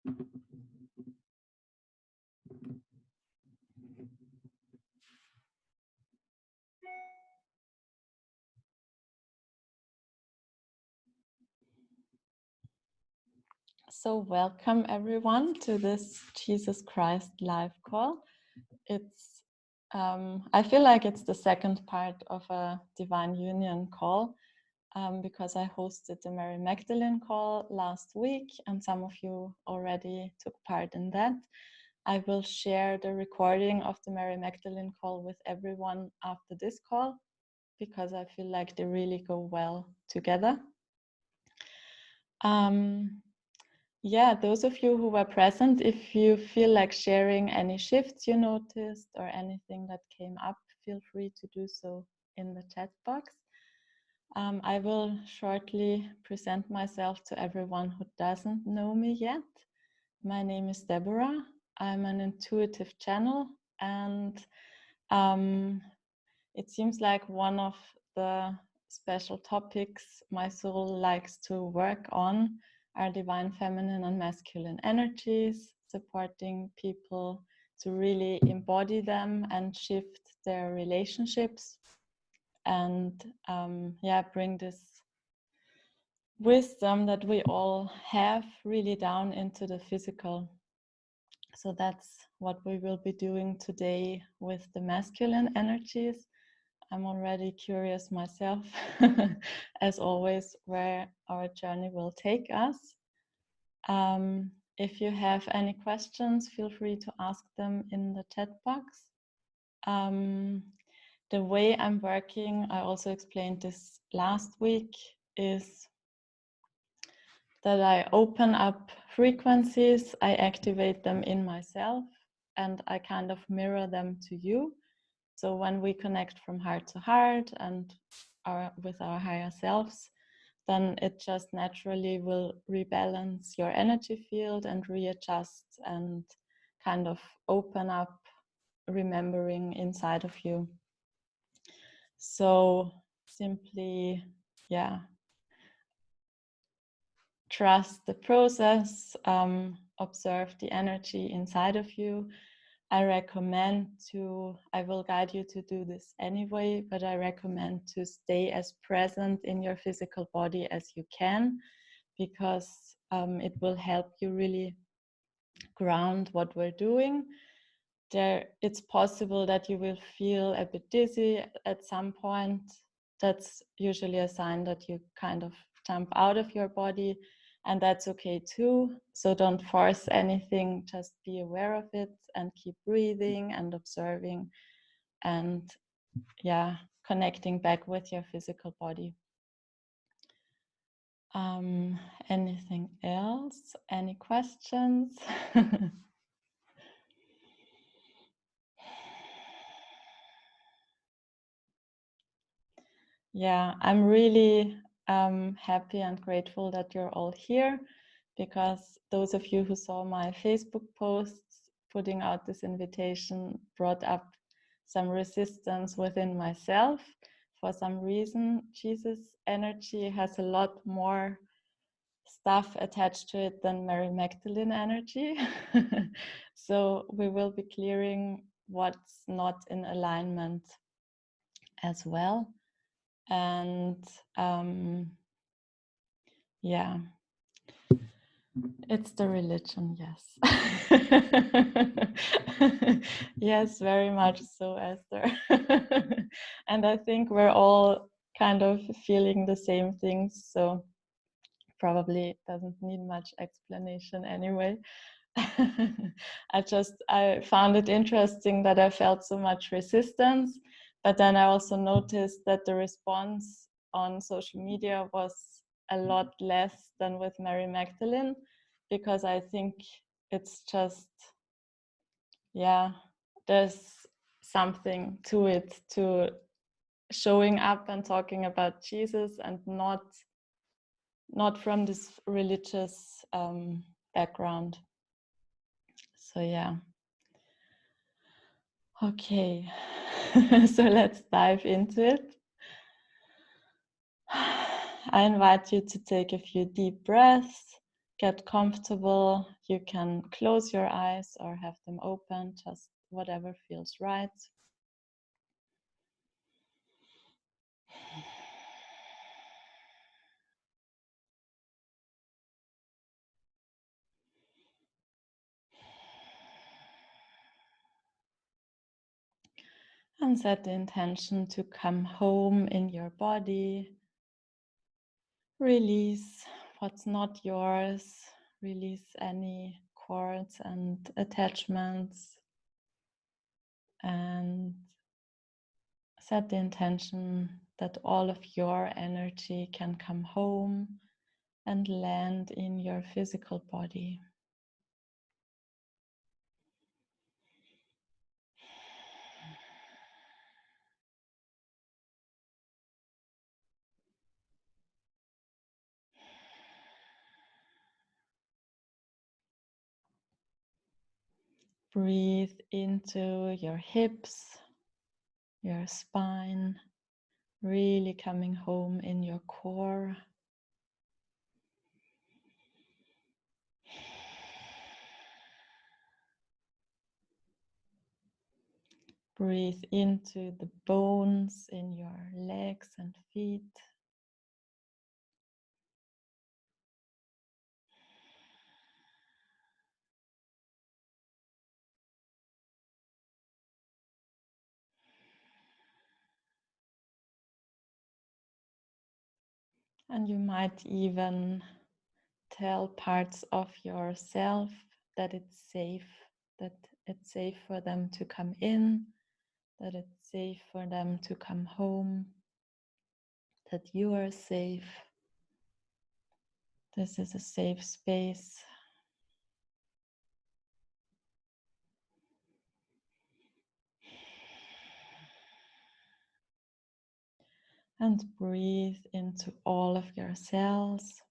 So welcome everyone to this Jesus Christ live call. It's I feel like it's the second part of a Divine Union call because I hosted the Mary Magdalene call last week and some of you already took part in that. I will share the recording of the Mary Magdalene call with everyone after this call because I feel like they really go well together. Yeah, those of you who were present, if you feel like sharing any shifts you noticed or anything that came up, feel free to do so in the chat box. I will shortly present myself to everyone who doesn't know me yet. My name is Deborah. I'm an intuitive channel, and it seems like one of the special topics my soul likes to work on are divine feminine and masculine energies, supporting people to really embody them and shift their relationships and bring this wisdom that we all have really down into the physical. So that's what we will be doing today with the masculine energies. I'm already curious myself, as always, where our journey will take us. If you have any questions, feel free to ask them in the chat box. The way I'm working, I also explained this last week, is that I open up frequencies, I activate them in myself, and I kind of mirror them to you. So when we connect from heart to heart and with our higher selves, then it just naturally will rebalance your energy field and readjust and kind of open up remembering inside of you. So simply, trust the process, observe the energy inside of you. I will guide you to do this anyway, but I recommend to stay as present in your physical body as you can, because it will help you really ground what we're doing. It's possible that you will feel a bit dizzy at some point. That's usually a sign that you kind of jump out of your body, and that's okay too. So don't force anything, just be aware of it and keep breathing and observing and connecting back with your physical body. Anything else? Any questions? Yeah, I'm really happy and grateful that you're all here, because those of you who saw my Facebook posts putting out this invitation brought up some resistance within myself. For some reason, Jesus' energy has a lot more stuff attached to it than Mary Magdalene energy. So we will be clearing what's not in alignment as well. And it's the religion, yes. Yes, very much so, Esther. And I think we're all kind of feeling the same things, so probably doesn't need much explanation anyway. I found it interesting that I felt so much resistance, but then I also noticed that the response on social media was a lot less than with Mary Magdalene, because I think it's just, there's something to it, to showing up and talking about Jesus and not from this religious background. So okay. So let's dive into it. I invite you to take a few deep breaths, get comfortable. You can close your eyes or have them open, just whatever feels right. And set the intention to come home in your body. Release what's not yours. Release any cords and attachments. And set the intention that all of your energy can come home and land in your physical body. Breathe into your hips, your spine, really coming home in your core. Breathe into the bones in your legs and feet. And you might even tell parts of yourself that it's safe for them to come in, that it's safe for them to come home, that you are safe. This is a safe space. And breathe into all of your cells.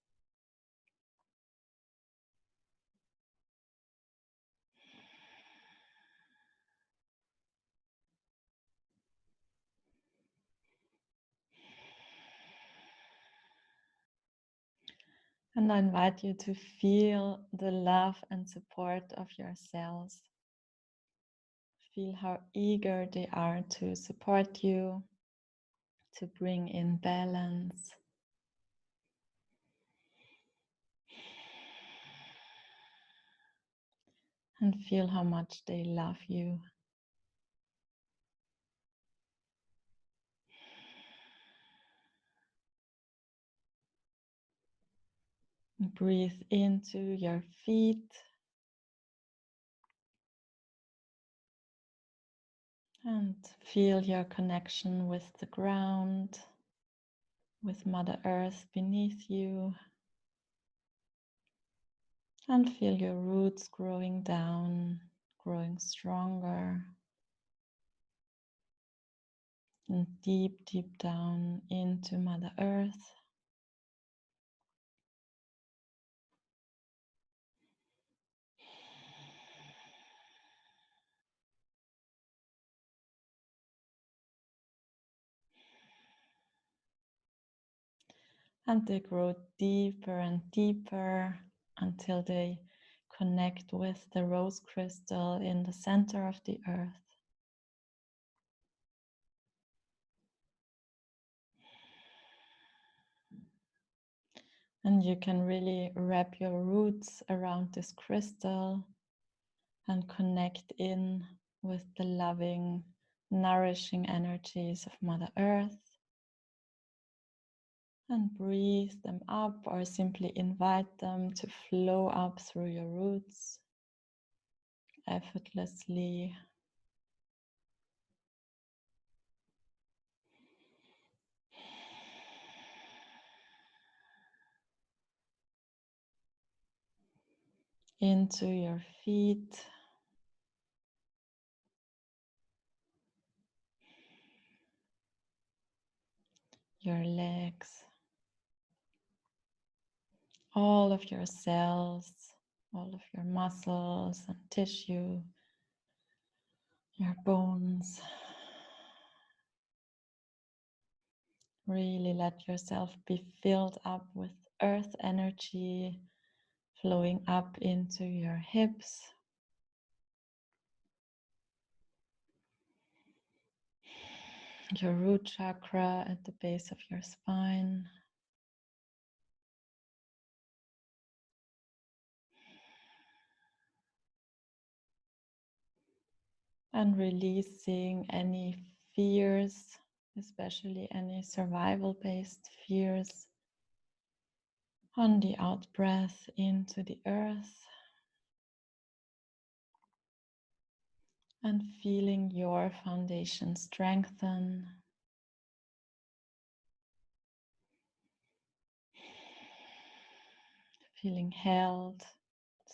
And I invite you to feel the love and support of your cells. Feel how eager they are to support you, to bring in balance. And feel how much they love you. Breathe into your feet. And feel your connection with the ground, with Mother Earth beneath you. And feel your roots growing down, growing stronger. And deep, deep down into Mother Earth. And they grow deeper and deeper until they connect with the rose crystal in the center of the earth. And you can really wrap your roots around this crystal and connect in with the loving, nourishing energies of Mother Earth. And breathe them up or simply invite them to flow up through your roots effortlessly. Into your feet, your legs, all of your cells, all of your muscles and tissue, your bones. Really let yourself be filled up with earth energy, flowing up into your hips, your root chakra at the base of your spine, and releasing any fears, especially any survival-based fears, on the out breath into the earth, and feeling your foundation strengthen, feeling held,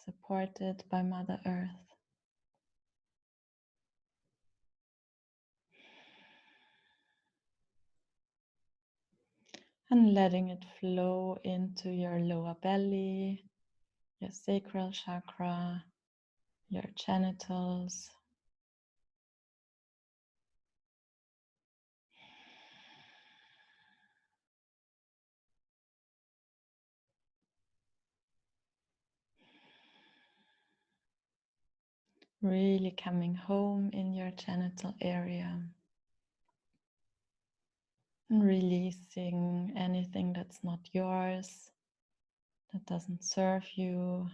supported by Mother Earth. And letting it flow into your lower belly, your sacral chakra, your genitals, really coming home in your genital area, and releasing anything that's not yours, that doesn't serve you,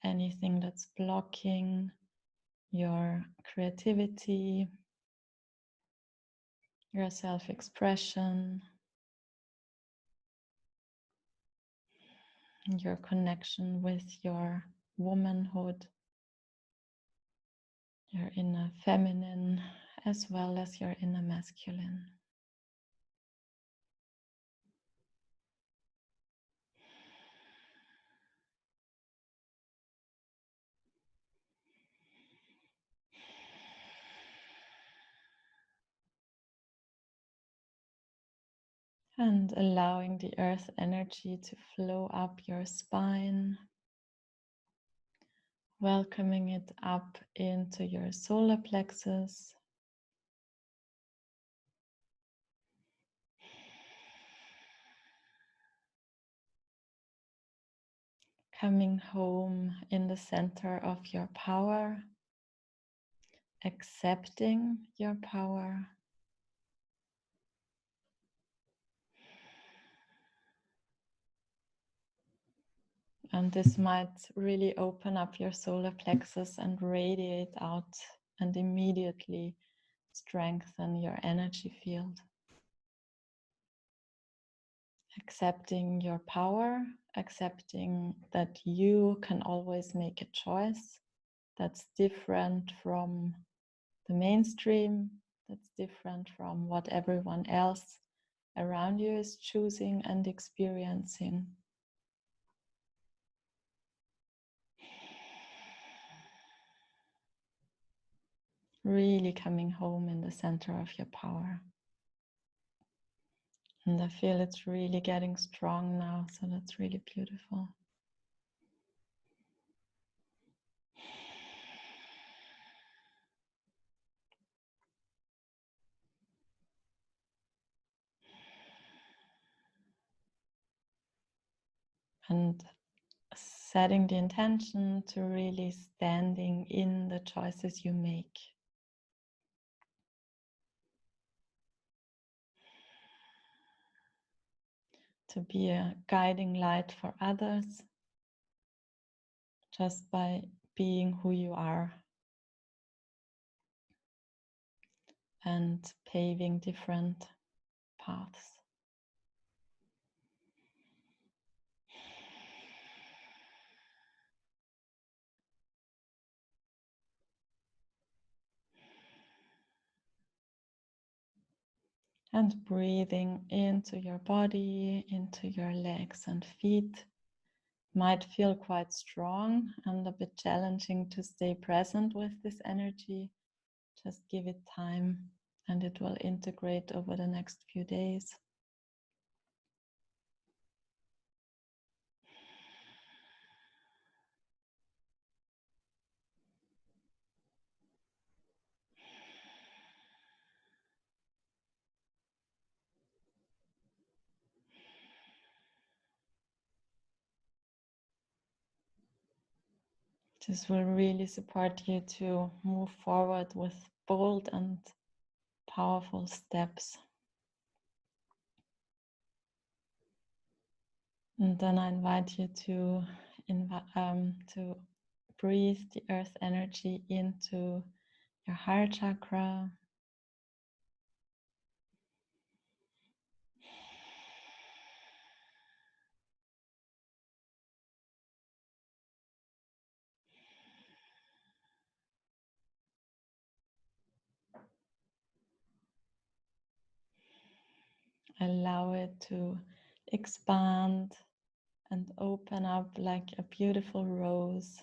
anything that's blocking your creativity, your self-expression, your connection with your womanhood, your inner feminine, as well as your inner masculine. And allowing the earth energy to flow up your spine, welcoming it up into your solar plexus, coming home in the center of your power, accepting your power, and this might really open up your solar plexus and radiate out and immediately strengthen your energy field. Accepting your power, accepting that you can always make a choice that's different from the mainstream, that's different from what everyone else around you is choosing and experiencing. Really coming home in the center of your power. And I feel it's really getting strong now, so that's really beautiful. And setting the intention to really standing in the choices you make. To be a guiding light for others, just by being who you are and paving different paths. And breathing into your body, into your legs and feet. Might feel quite strong and a bit challenging to stay present with this energy. Just give it time and it will integrate over the next few days. This will really support you to move forward with bold and powerful steps. And then I invite you to breathe the earth energy into your heart chakra. Allow it to expand and open up like a beautiful rose,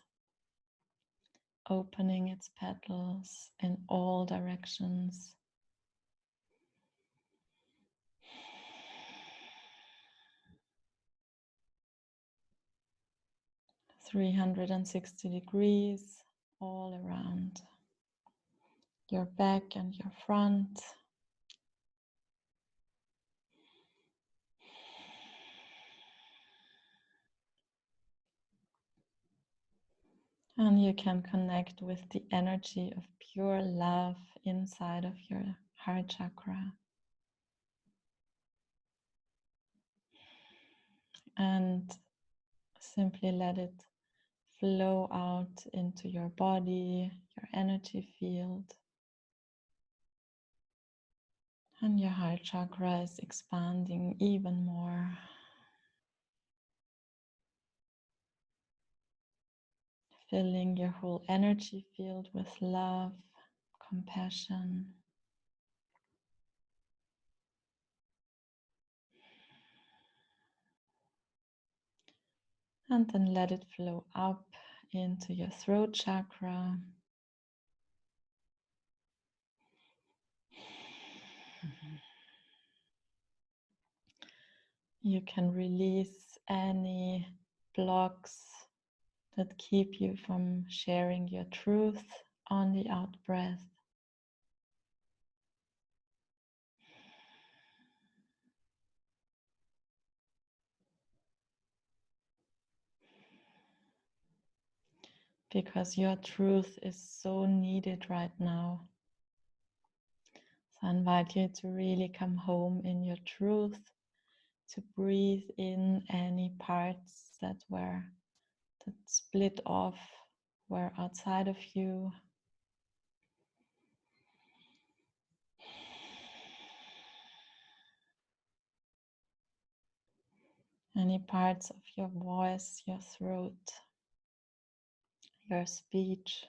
opening its petals in all directions. 360 degrees all around your back and your front. And you can connect with the energy of pure love inside of your heart chakra. And simply let it flow out into your body, your energy field. And your heart chakra is expanding even more. Filling your whole energy field with love, compassion. And then let it flow up into your throat chakra. You can release any blocks that keep you from sharing your truth on the out breath. Because your truth is so needed right now. So I invite you to really come home in your truth, to breathe in any parts that split off, were outside of you. Any parts of your voice, your throat, your speech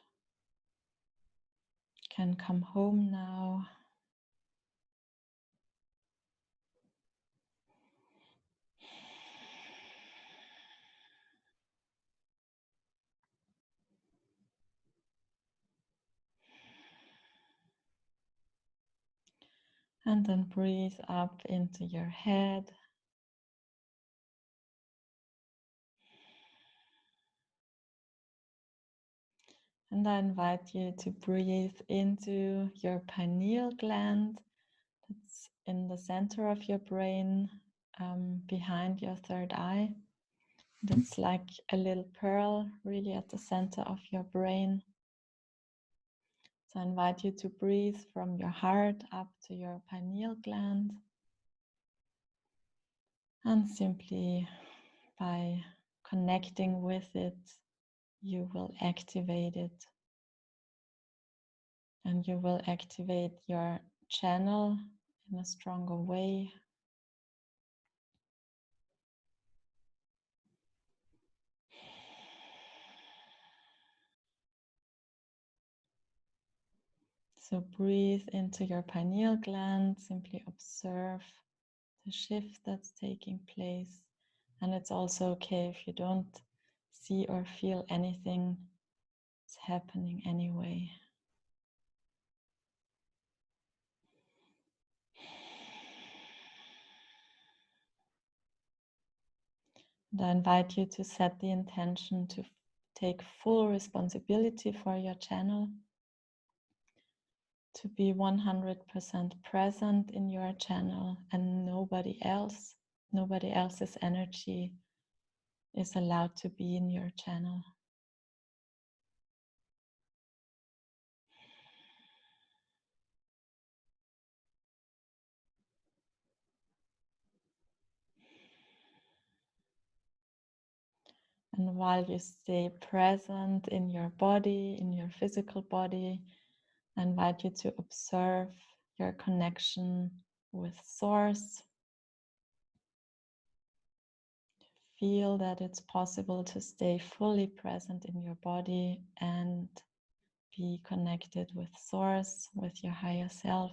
can come home now. And then breathe up into your head. And I invite you to breathe into your pineal gland. That's in the center of your brain, behind your third eye. That's like a little pearl, really at the center of your brain. So I invite you to breathe from your heart up to your pineal gland. And simply by connecting with it, you will activate it. And you will activate your channel in a stronger way. So breathe into your pineal gland, simply observe the shift that's taking place. And it's also okay if you don't see or feel anything. It's happening anyway. And I invite you to set the intention to take full responsibility for your channel, to be 100% present in your channel, and nobody else's energy is allowed to be in your channel. And while you stay present in your body, in your physical body, I invite you to observe your connection with Source. Feel that it's possible to stay fully present in your body and be connected with Source, with your higher self,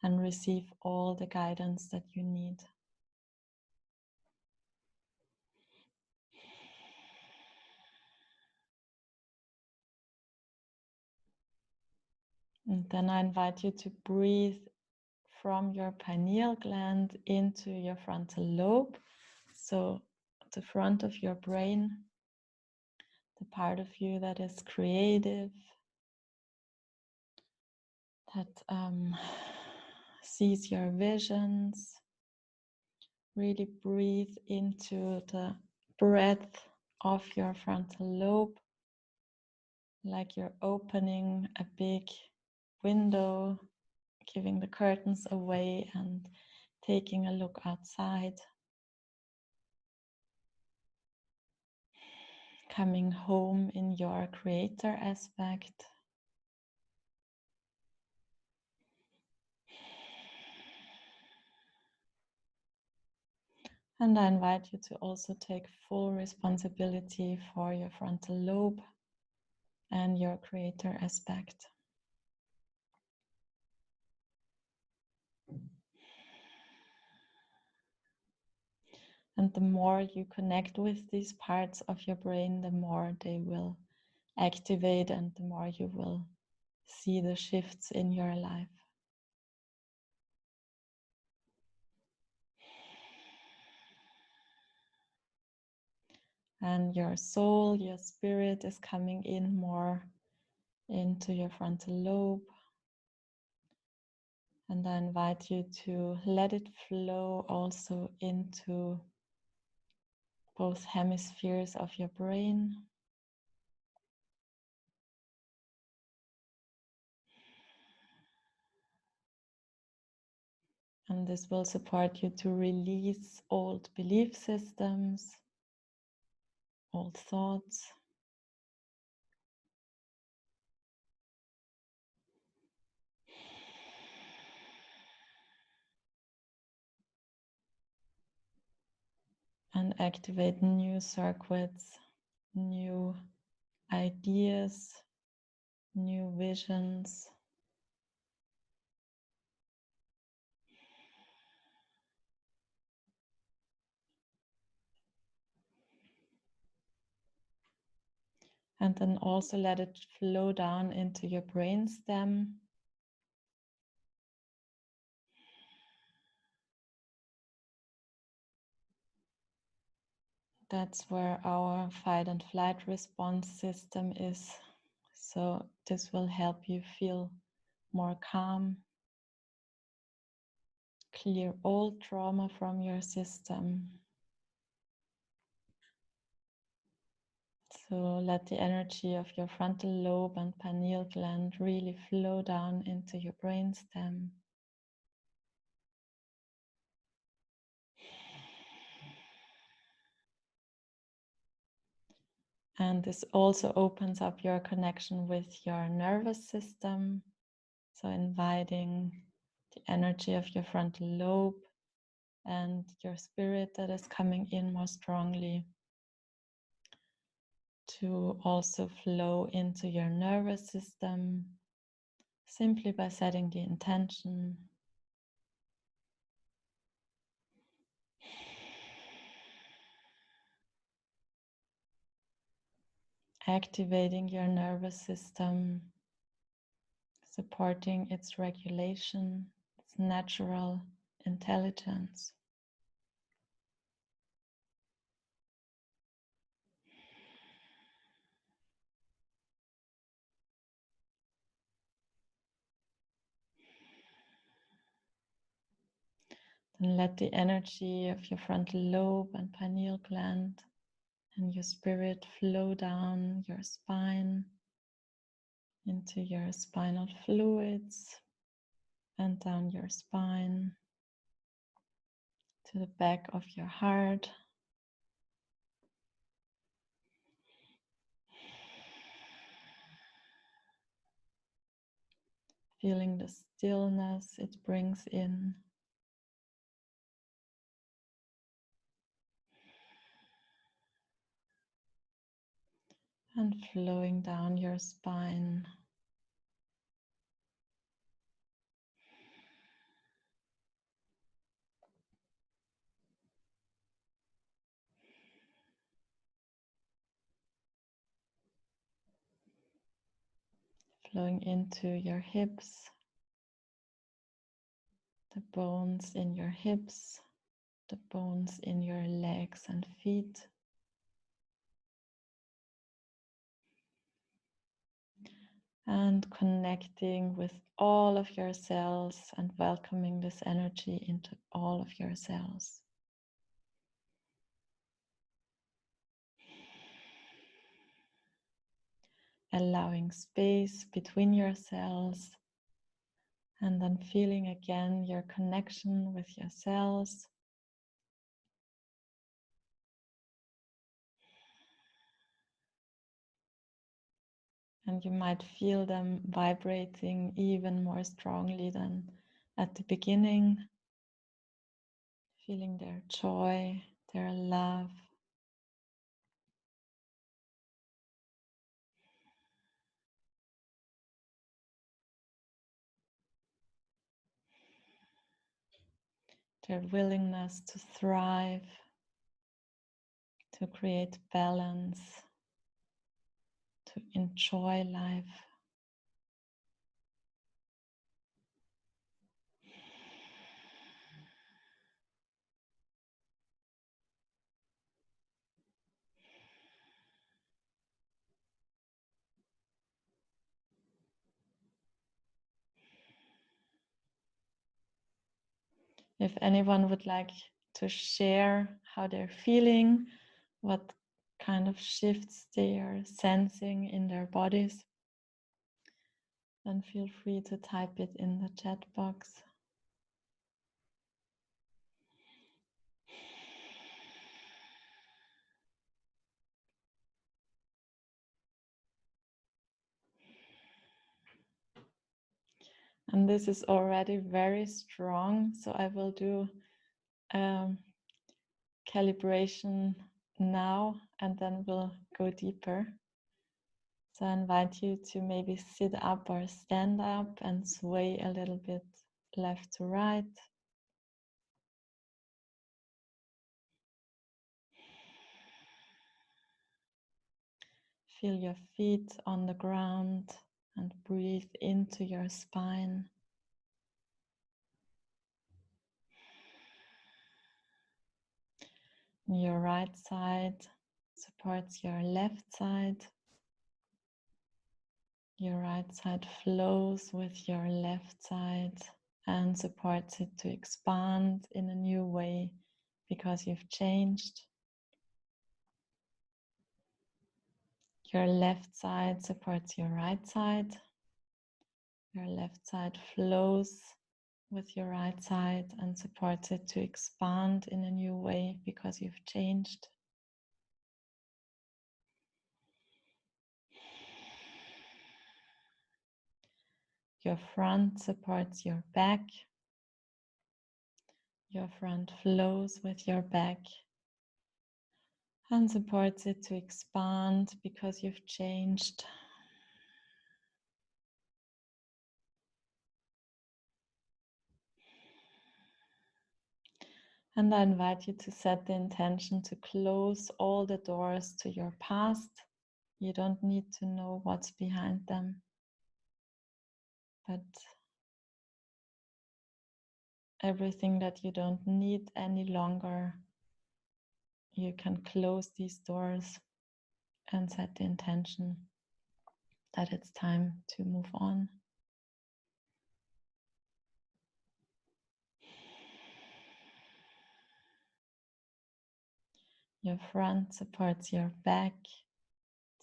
and receive all the guidance that you need. And then I invite you to breathe from your pineal gland into your frontal lobe. So the front of your brain, the part of you that is creative, that sees your visions. Really breathe into the breadth of your frontal lobe, like you're opening a big window, giving the curtains away and taking a look outside. Coming home in your creator aspect. And I invite you to also take full responsibility for your frontal lobe and your creator aspect. And the more you connect with these parts of your brain, the more they will activate and the more you will see the shifts in your life. And your soul, your spirit is coming in more into your frontal lobe. And I invite you to let it flow also into both hemispheres of your brain. And this will support you to release old belief systems, old thoughts. And activate new circuits, new ideas, new visions. And then also let it flow down into your brainstem. That's where our fight and flight response system is. So this will help you feel more calm, clear old trauma from your system. So let the energy of your frontal lobe and pineal gland really flow down into your brainstem. And this also opens up your connection with your nervous system. So inviting the energy of your frontal lobe and your spirit that is coming in more strongly to also flow into your nervous system simply by setting the intention. Activating your nervous system, supporting its regulation, its natural intelligence. Then let the energy of your frontal lobe and pineal gland and your spirit flow down your spine into your spinal fluids and down your spine to the back of your heart, feeling the stillness it brings in. And flowing down your spine. Flowing into your hips, the bones in your hips, the bones in your legs and feet. And connecting with all of your cells and welcoming this energy into all of your cells. Allowing space between your cells, and then feeling again your connection with your cells. And you might feel them vibrating even more strongly than at the beginning. Feeling their joy, their love. Their willingness to thrive, to create balance, to enjoy life. If anyone would like to share how they're feeling, what kind of shifts they are sensing in their bodies, then feel free to type it in the chat box. And this is already very strong, so I will do calibration now and then we'll go deeper. So I invite you to maybe sit up or stand up and sway a little bit left to right. Feel your feet on the ground and breathe into your spine. Your right side supports your left side. Your right side flows with your left side and supports it to expand in a new way because you've changed. Your left side supports your right side. Your left side flows with your right side and supports it to expand in a new way because you've changed. Your front supports your back. Your front flows with your back and supports it to expand because you've changed. And I invite you to set the intention to close all the doors to your past. You don't need to know what's behind them, but everything that you don't need any longer, you can close these doors and set the intention that it's time to move on. Your front supports your back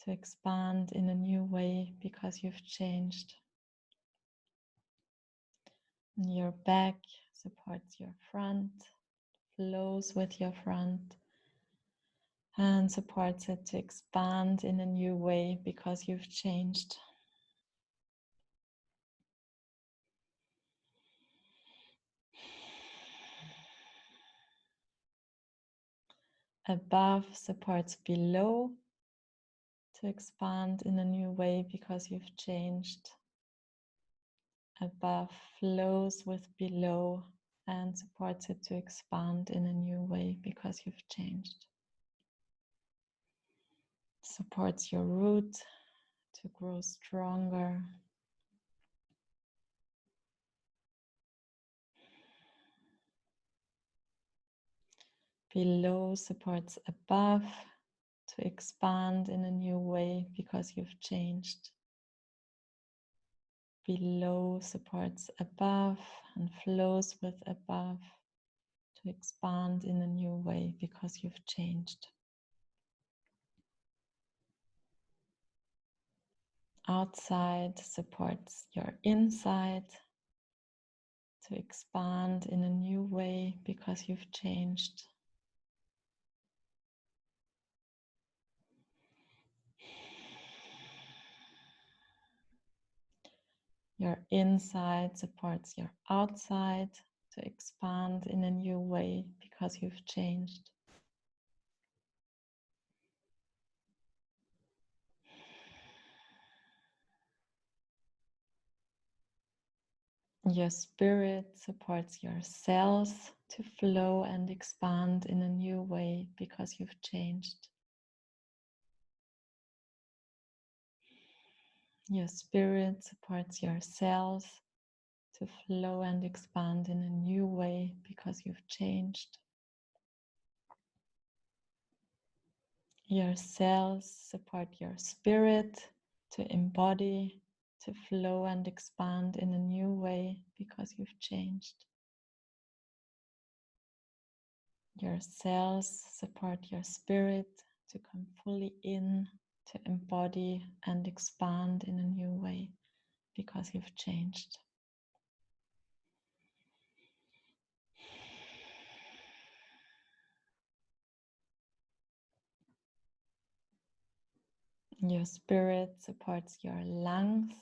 to expand in a new way because you've changed. And your back supports your front, flows with your front, and supports it to expand in a new way because you've changed. above supports below to expand in a new way because you've changed. Above flows with below and supports it to expand in a new way because you've changed. Supports your root to grow stronger. Below supports above to expand in a new way because you've changed. Below supports above and flows with above to expand in a new way because you've changed. Outside supports your inside to expand in a new way because you've changed. Your inside supports your outside to expand in a new way because you've changed. Your spirit supports your cells to flow and expand in a new way because you've changed. Your spirit supports your cells to flow and expand in a new way because you've changed. Your cells support your spirit to embody, to flow and expand in a new way because you've changed. Your cells support your spirit to come fully in, to embody and expand in a new way because you've changed. Your spirit supports your lungs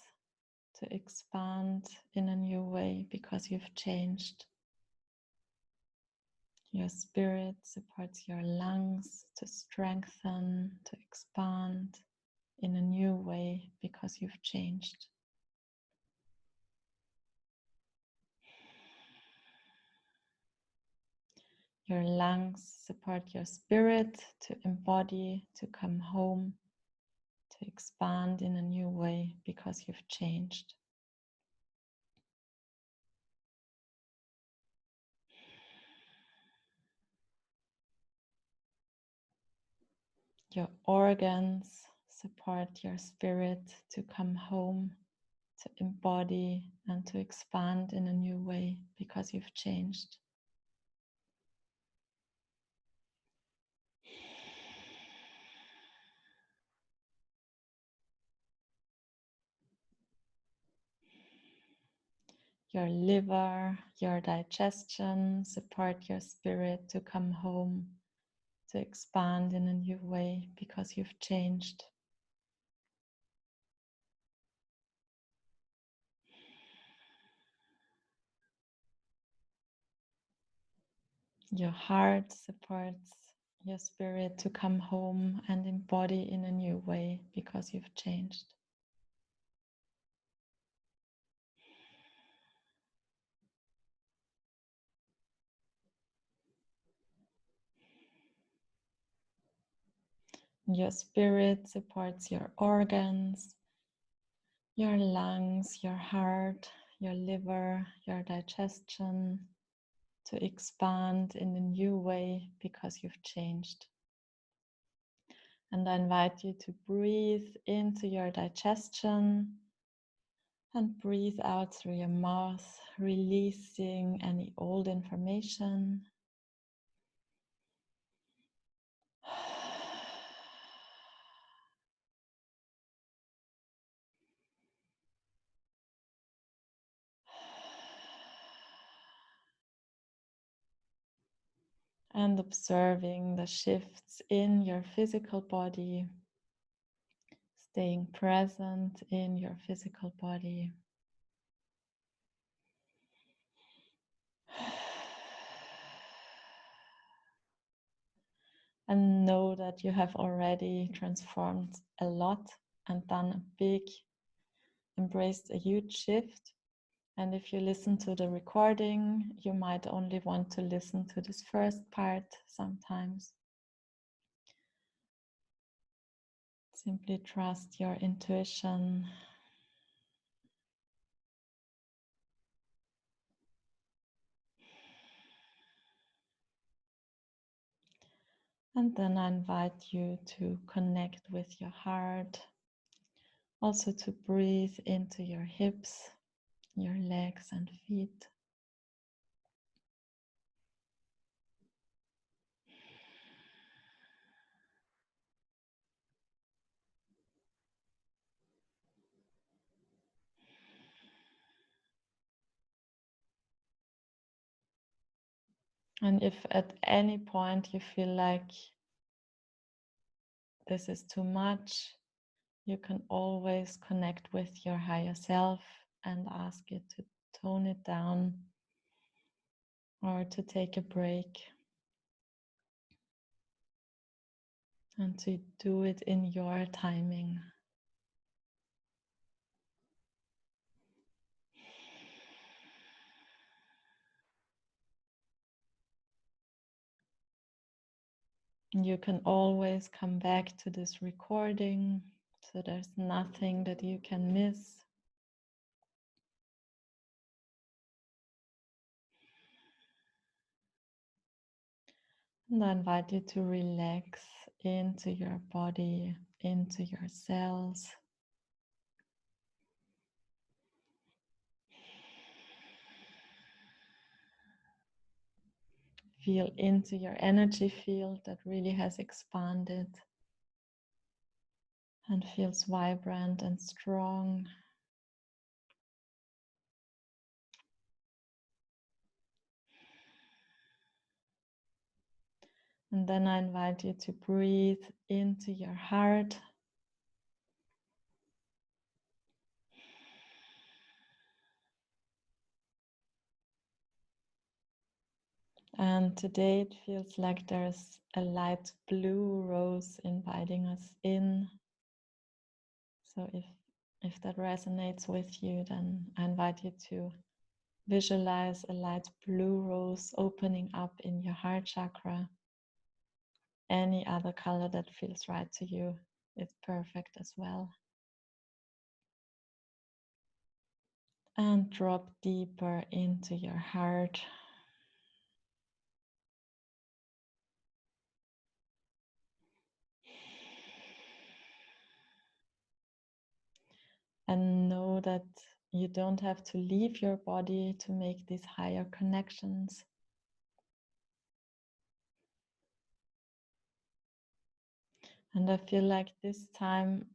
to expand in a new way because you've changed. Your spirit supports your lungs to strengthen, to expand in a new way because you've changed. Your lungs support your spirit to embody, to come home, to expand in a new way because you've changed. Your organs support your spirit to come home, to embody and to expand in a new way because you've changed. Your liver, your digestion support your spirit to come home, to expand in a new way because you've changed. Your heart supports your spirit to come home and embody in a new way because you've changed. Your spirit supports your organs, your lungs, your heart, your liver, your digestion to expand in a new way because you've changed. And I invite you to breathe into your digestion and breathe out through your mouth, releasing any old information. And observing the shifts in your physical body, staying present in your physical body. And know that you have already transformed a lot and done a big, embraced a huge shift. And if you listen to the recording, you might only want to listen to this first part sometimes. Simply trust your intuition. And then I invite you to connect with your heart. Also to breathe into your hips, your legs and feet. And if at any point you feel like this is too much, you can always connect with your higher self and ask it to tone it down or to take a break and to do it in your timing. You can always come back to this recording, so there's nothing that you can miss. And I invite you to relax into your body, into your cells. Feel into your energy field that really has expanded and feels vibrant and strong. And then I invite you to breathe into your heart. And today it feels like there's a light blue rose inviting us in. So if that resonates with you, then I invite you to visualize a light blue rose opening up in your heart chakra. Any other color that feels right to you is perfect as well. And drop deeper into your heart. And know that you don't have to leave your body to make these higher connections. And I feel like this time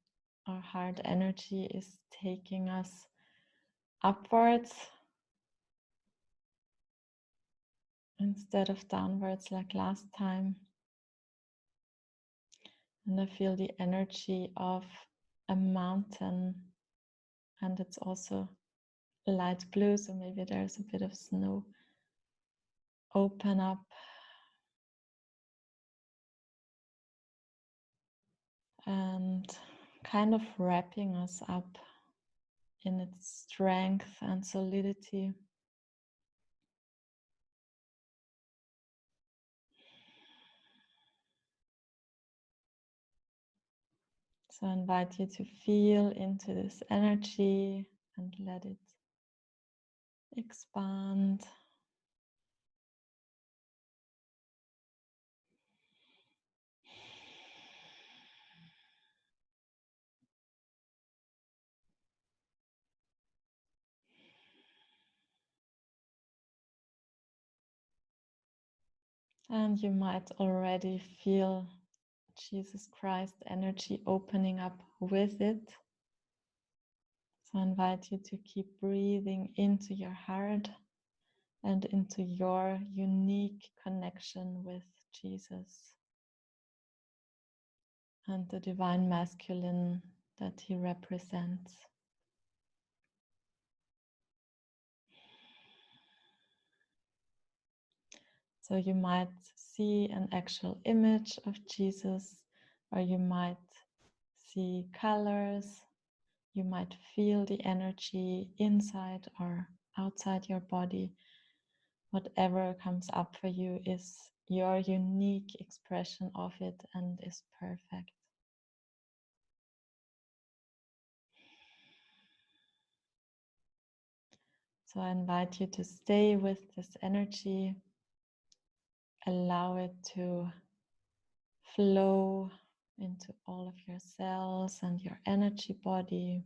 our heart energy is taking us upwards instead of downwards like last time. And I feel the energy of a mountain, and it's also light blue, so maybe there's a bit of snow. Open up and kind of wrapping us up in its strength and solidity. So I invite you to feel into this energy and let it expand. And you might already feel Jesus Christ energy opening up with it. So I invite you to keep breathing into your heart and into your unique connection with Jesus and the divine masculine that he represents. So you might see an actual image of Jesus, or you might see colors, you might feel the energy inside or outside your body. Whatever comes up for you is your unique expression of it and is perfect. So I invite you to stay with this energy, allow it to flow into all of your cells and your energy body.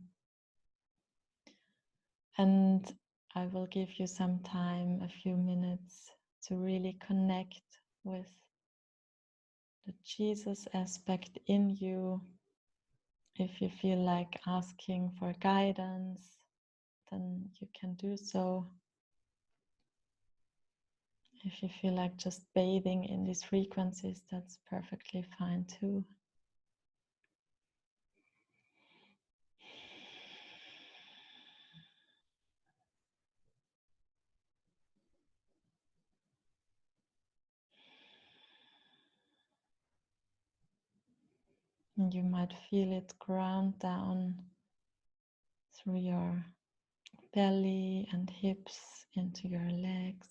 And I will give you some time, a few minutes, to really connect with the Jesus aspect in you. If you feel like asking for guidance, then you can do so. If you feel like just bathing in these frequencies, that's perfectly fine too. And you might feel it ground down through your belly and hips into your legs.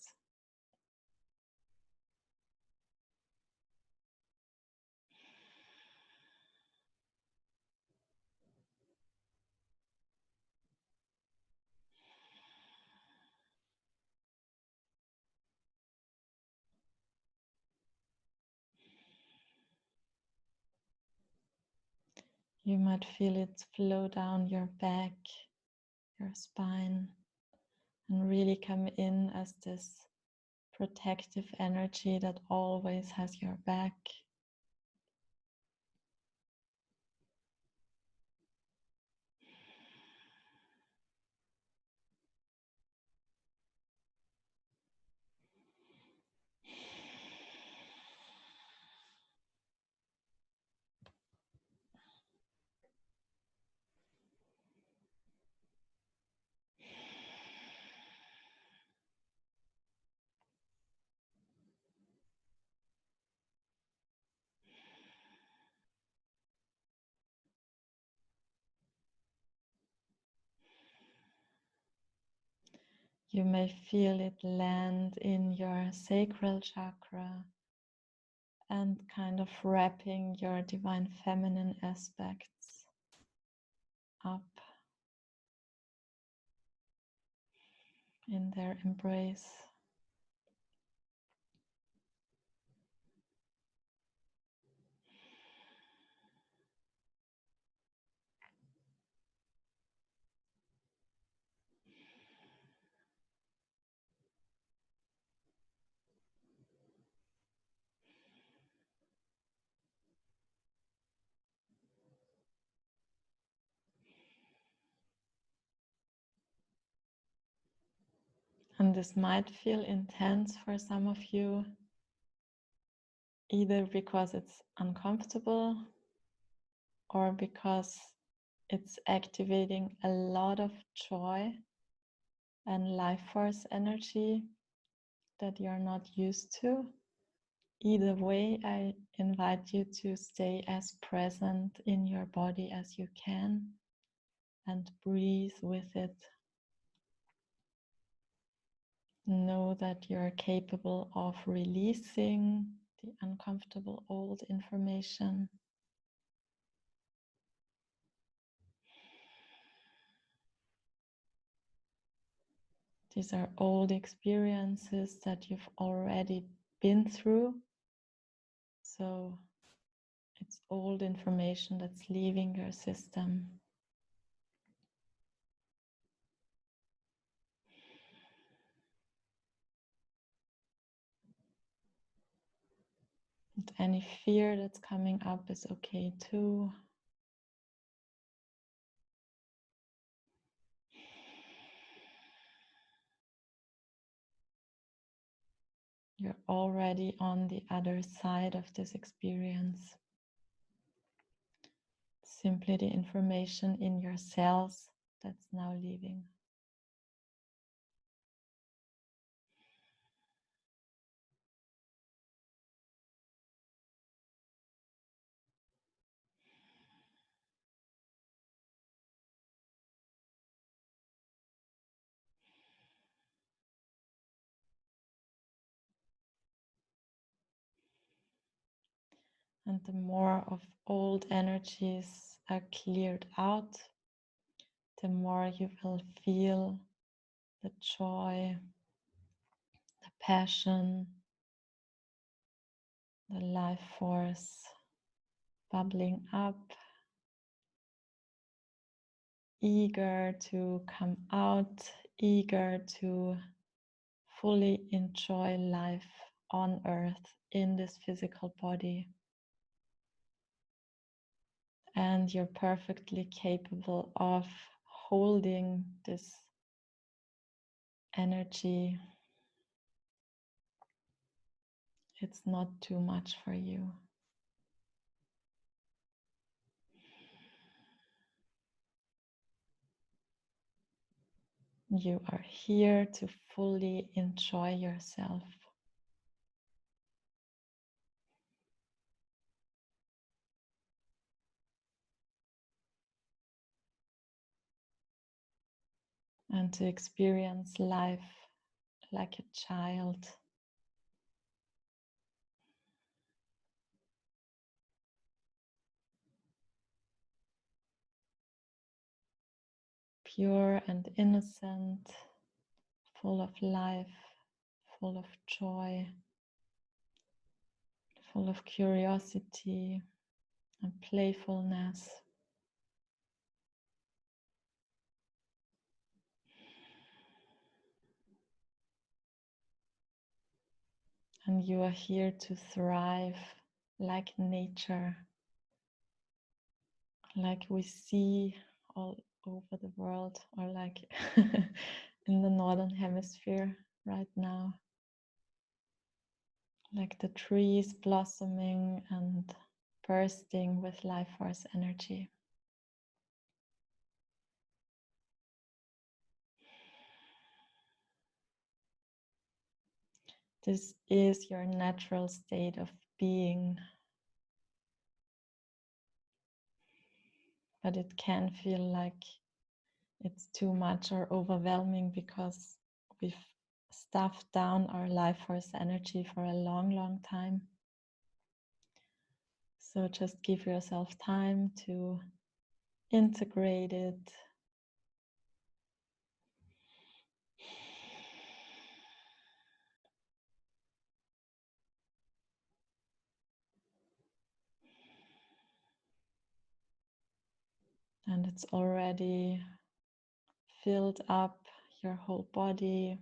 You might feel it flow down your back, your spine, and really come in as this protective energy that always has your back. You may feel it land in your sacral chakra and kind of wrapping your divine feminine aspects up in their embrace. And this might feel intense for some of you, either because it's uncomfortable or because it's activating a lot of joy and life force energy that you're not used to. Either way, I invite you to stay as present in your body as you can and breathe with it. Know that you're capable of releasing the uncomfortable old information. These are old experiences that you've already been through. So it's old information that's leaving your system. And any fear that's coming up is okay too. You're already on the other side of this experience. Simply the information in your cells that's now leaving. And the more of old energies are cleared out, the more you will feel the joy, the passion, the life force bubbling up, eager to come out, eager to fully enjoy life on earth in this physical body. And you're perfectly capable of holding this energy. It's not too much for you. You are here to fully enjoy yourself. And to experience life like a child. Pure and innocent, full of life, full of joy, full of curiosity and playfulness. And you are here to thrive like nature, like we see all over the world, or like in the northern hemisphere right now. Like the trees blossoming and bursting with life force energy. This is your natural state of being, but it can feel like it's too much or overwhelming because we've stuffed down our life force energy for a long, long time. So just give yourself time to integrate it. And it's already filled up your whole body,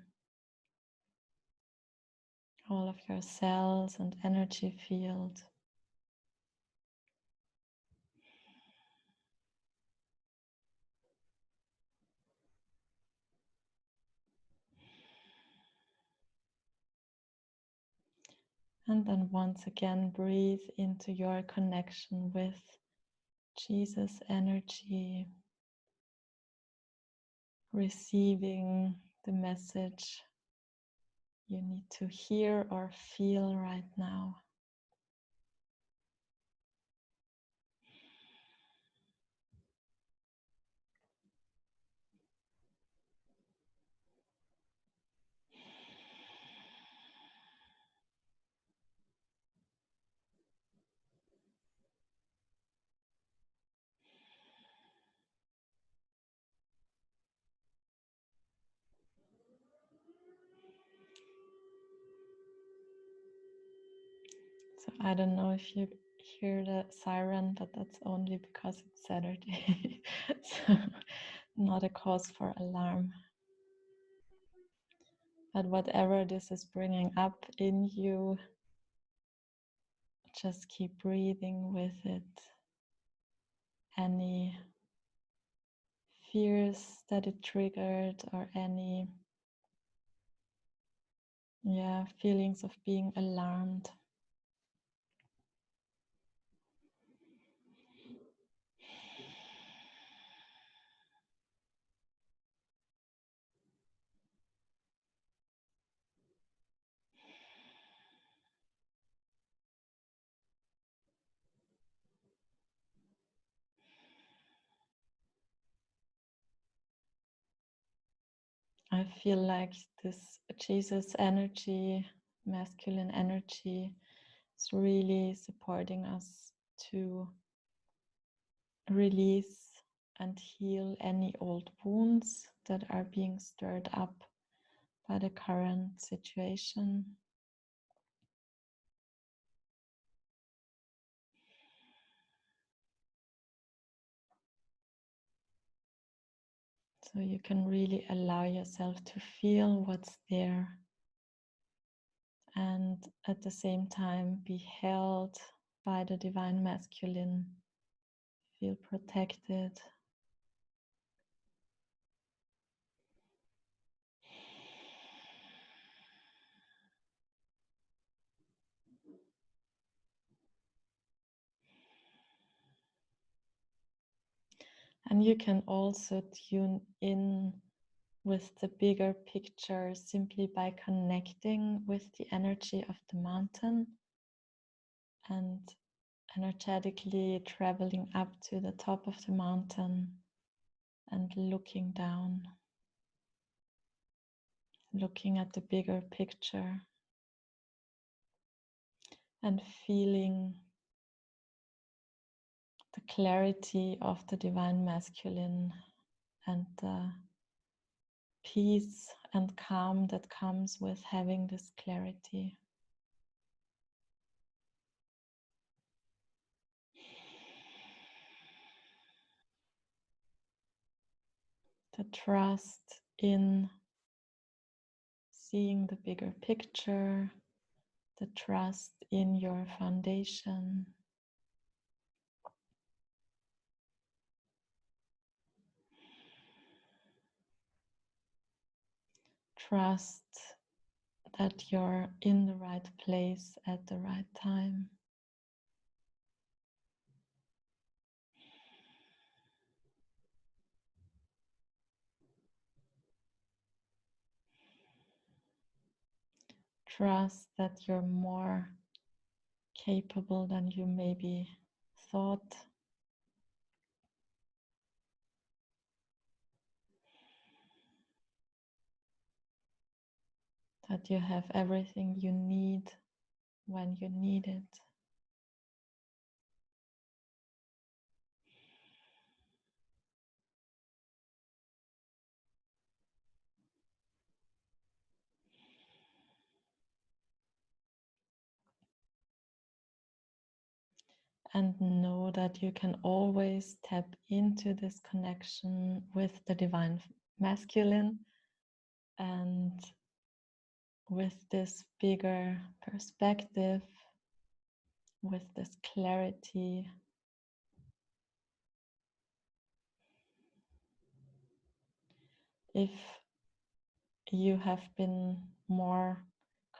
all of your cells and energy field. And then once again, breathe into your connection with Jesus energy, receiving the message you need to hear or feel right now. So I don't know if you hear the siren, but that's only because it's Saturday. So not a cause for alarm. But whatever this is bringing up in you, just keep breathing with it. Any fears that it triggered, or any feelings of being alarmed. I feel like this Jesus energy, masculine energy, It's really supporting us to release and heal any old wounds that are being stirred up by the current situation. So you can really allow yourself to feel what's there and at the same time be held by the divine masculine, feel protected. And you can also tune in with the bigger picture simply by connecting with the energy of the mountain and energetically traveling up to the top of the mountain and looking down, looking at the bigger picture and feeling the clarity of the divine masculine and the peace and calm that comes with having this clarity. The trust in seeing the bigger picture, the trust in your foundation, trust that you're in the right place at the right time. Trust that you're more capable than you maybe thought. That you have everything you need when you need it. And know that you can always tap into this connection with the divine masculine and with this bigger perspective, with this clarity. If you have been more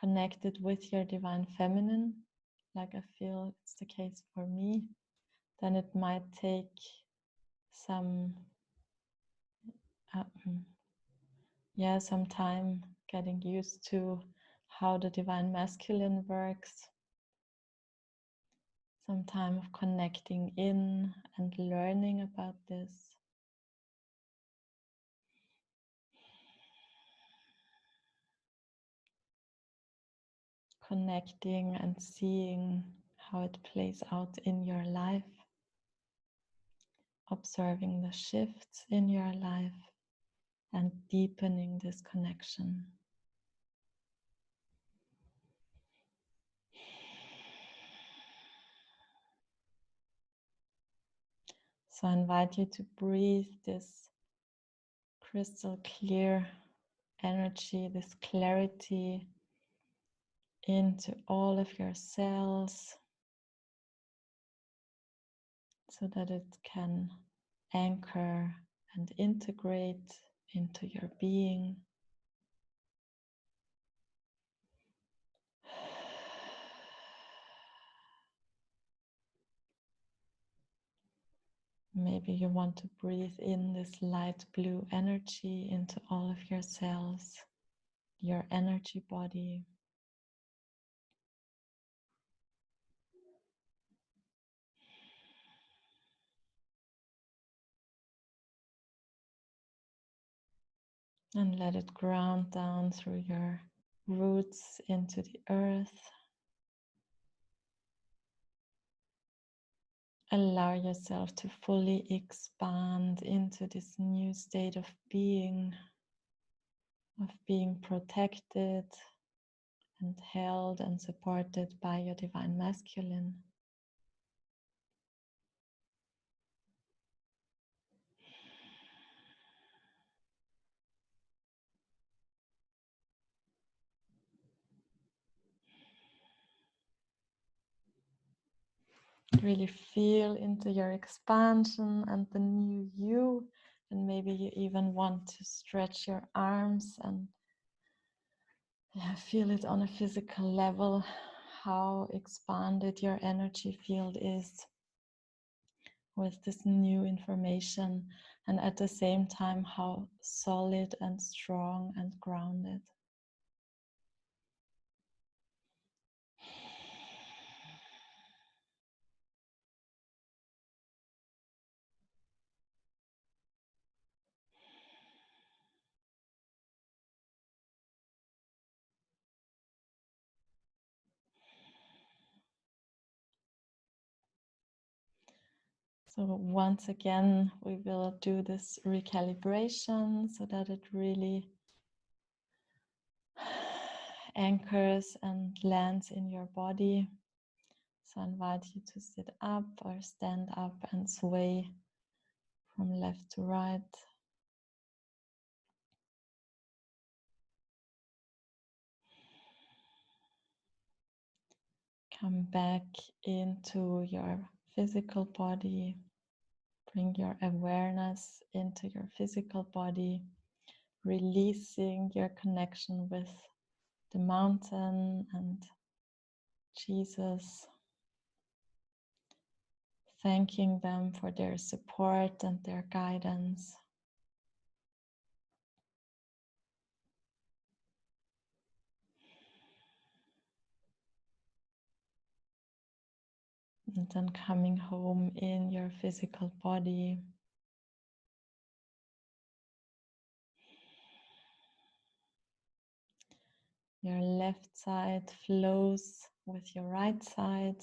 connected with your divine feminine, like I feel it's the case for me, then it might take some some time getting used to how the divine masculine works, some time of connecting in and learning about this. Connecting and seeing how it plays out in your life, observing the shifts in your life and deepening this connection. So I invite you to breathe this crystal clear energy, this clarity into all of your cells so that it can anchor and integrate into your being. Maybe you want to breathe in this light blue energy into all of your cells, your energy body. And let it ground down through your roots into the earth. allow yourself to fully expand into this new state of being protected and held and supported by your divine masculine. Really feel into your expansion and the new you, and maybe you even want to stretch your arms and feel it on a physical level, how expanded your energy field is with this new information, and at the same time how solid and strong and grounded. So once again, we will do this recalibration so that it really anchors and lands in your body. So I invite you to sit up or stand up and sway from left to right. Come back into your physical body. Bring your awareness into your physical body, releasing your connection with the mountain and Jesus, thanking them for their support and their guidance. And then coming home in your physical body. Your left side flows with your right side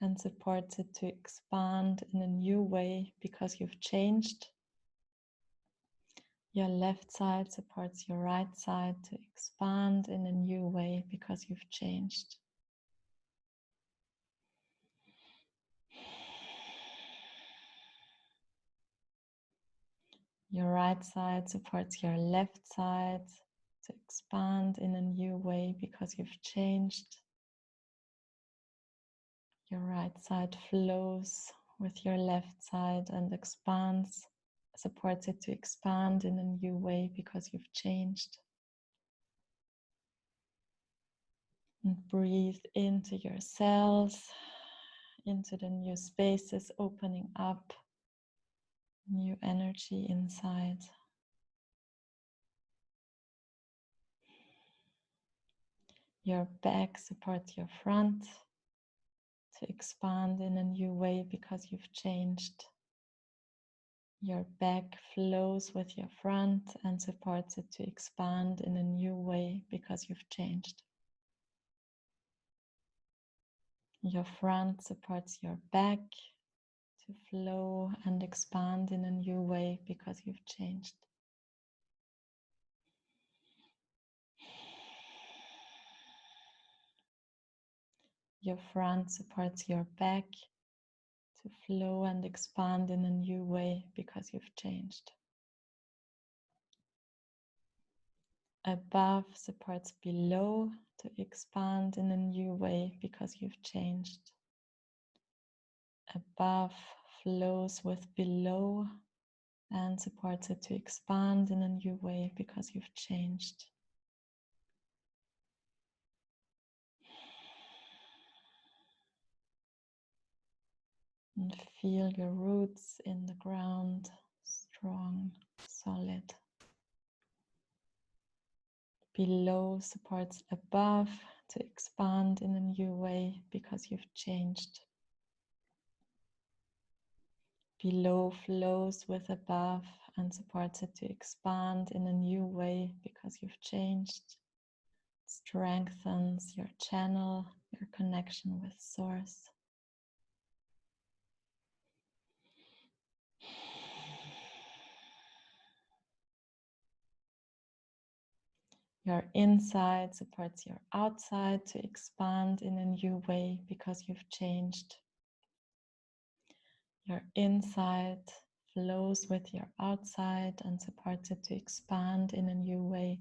and supports it to expand in a new way because you've changed. Your left side supports your right side to expand in a new way because you've changed. Your right side supports your left side to expand in a new way because you've changed. Your right side flows with your left side and expands, supports it to expand in a new way because you've changed. And breathe into your cells, into the new spaces opening up, new energy inside. Your back supports your front to expand in a new way because you've changed. Your back flows with your front and supports it to expand in a new way because you've changed. Your front supports your back to flow and expand in a new way because you've changed. Your front supports your back to flow and expand in a new way because you've changed. Above supports below to expand in a new way because you've changed. Above flows with below and supports it to expand in a new way because you've changed. And feel your roots in the ground, strong, solid. Below supports above to expand in a new way because you've changed. Below flows with above and supports it to expand in a new way because you've changed. Strengthens your channel, your connection with Source. Your inside supports your outside to expand in a new way because you've changed. Your inside flows with your outside and supports it to expand in a new way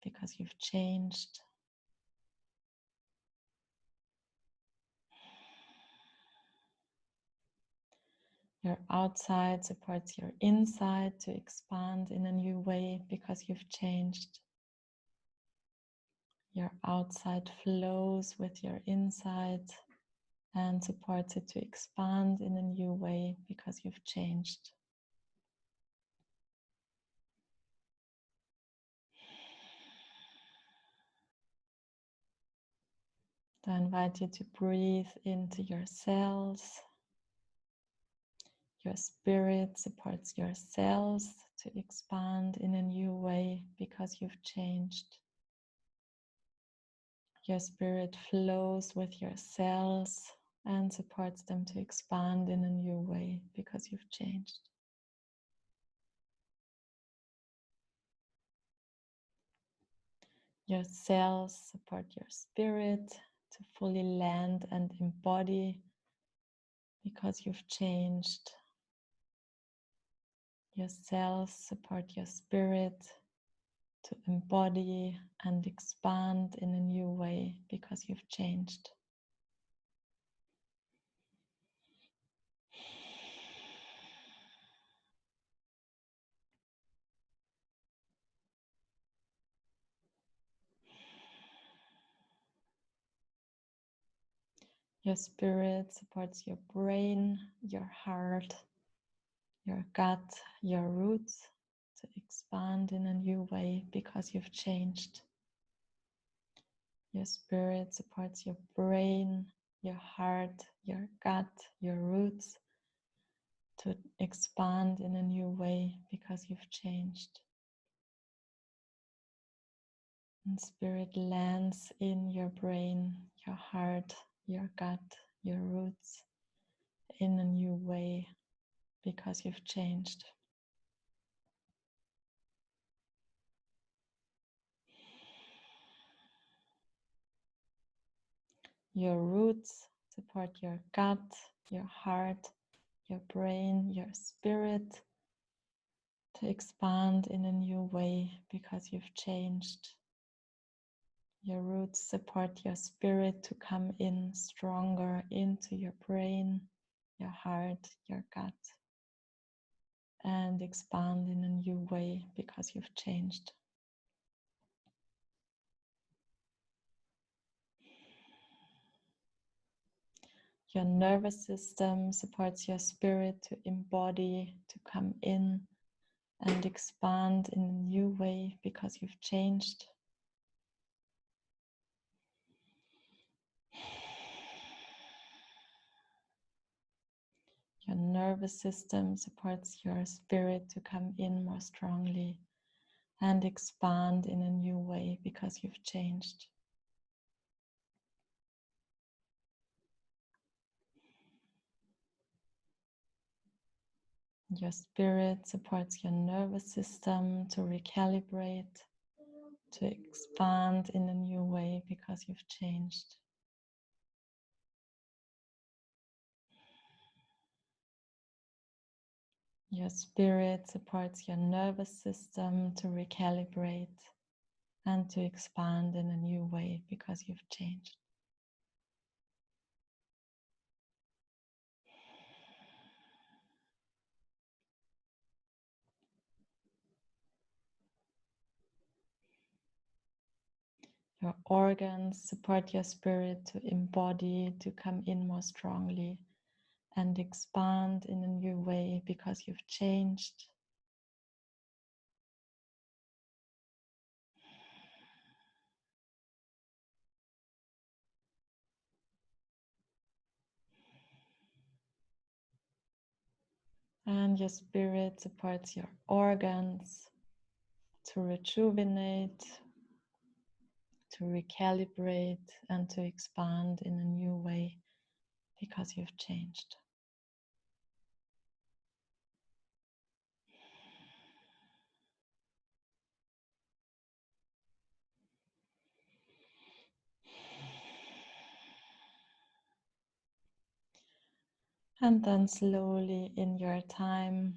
because you've changed. Your outside supports your inside to expand in a new way because you've changed. Your outside flows with your inside and supports it to expand in a new way because you've changed. So I invite you to breathe into your cells. Your spirit supports your cells to expand in a new way because you've changed. Your spirit flows with your cells and supports them to expand in a new way because you've changed. Your cells support your spirit to fully land and embody because you've changed. Your cells support your spirit to embody and expand in a new way because you've changed. Your spirit supports your brain, your heart, your gut, your roots to expand in a new way because you've changed. Your spirit supports your brain, your heart, your gut, your roots to expand in a new way because you've changed. And spirit lands in your brain, your heart, your gut, your roots in a new way because you've changed. Your roots support your gut, your heart, your brain, your spirit to expand in a new way because you've changed. Your roots support your spirit to come in stronger into your brain, your heart, your gut, and expand in a new way because you've changed. Your nervous system supports your spirit to embody, to come in and expand in a new way because you've changed. Your nervous system supports your spirit to come in more strongly and expand in a new way because you've changed. Your spirit supports your nervous system to recalibrate, to expand in a new way because you've changed. Your spirit supports your nervous system to recalibrate and to expand in a new way because you've changed. Your organs support your spirit to embody, to come in more strongly and expand in a new way because you've changed. And your spirit supports your organs to rejuvenate, to recalibrate, and to expand in a new way because you've changed. And then slowly in your time,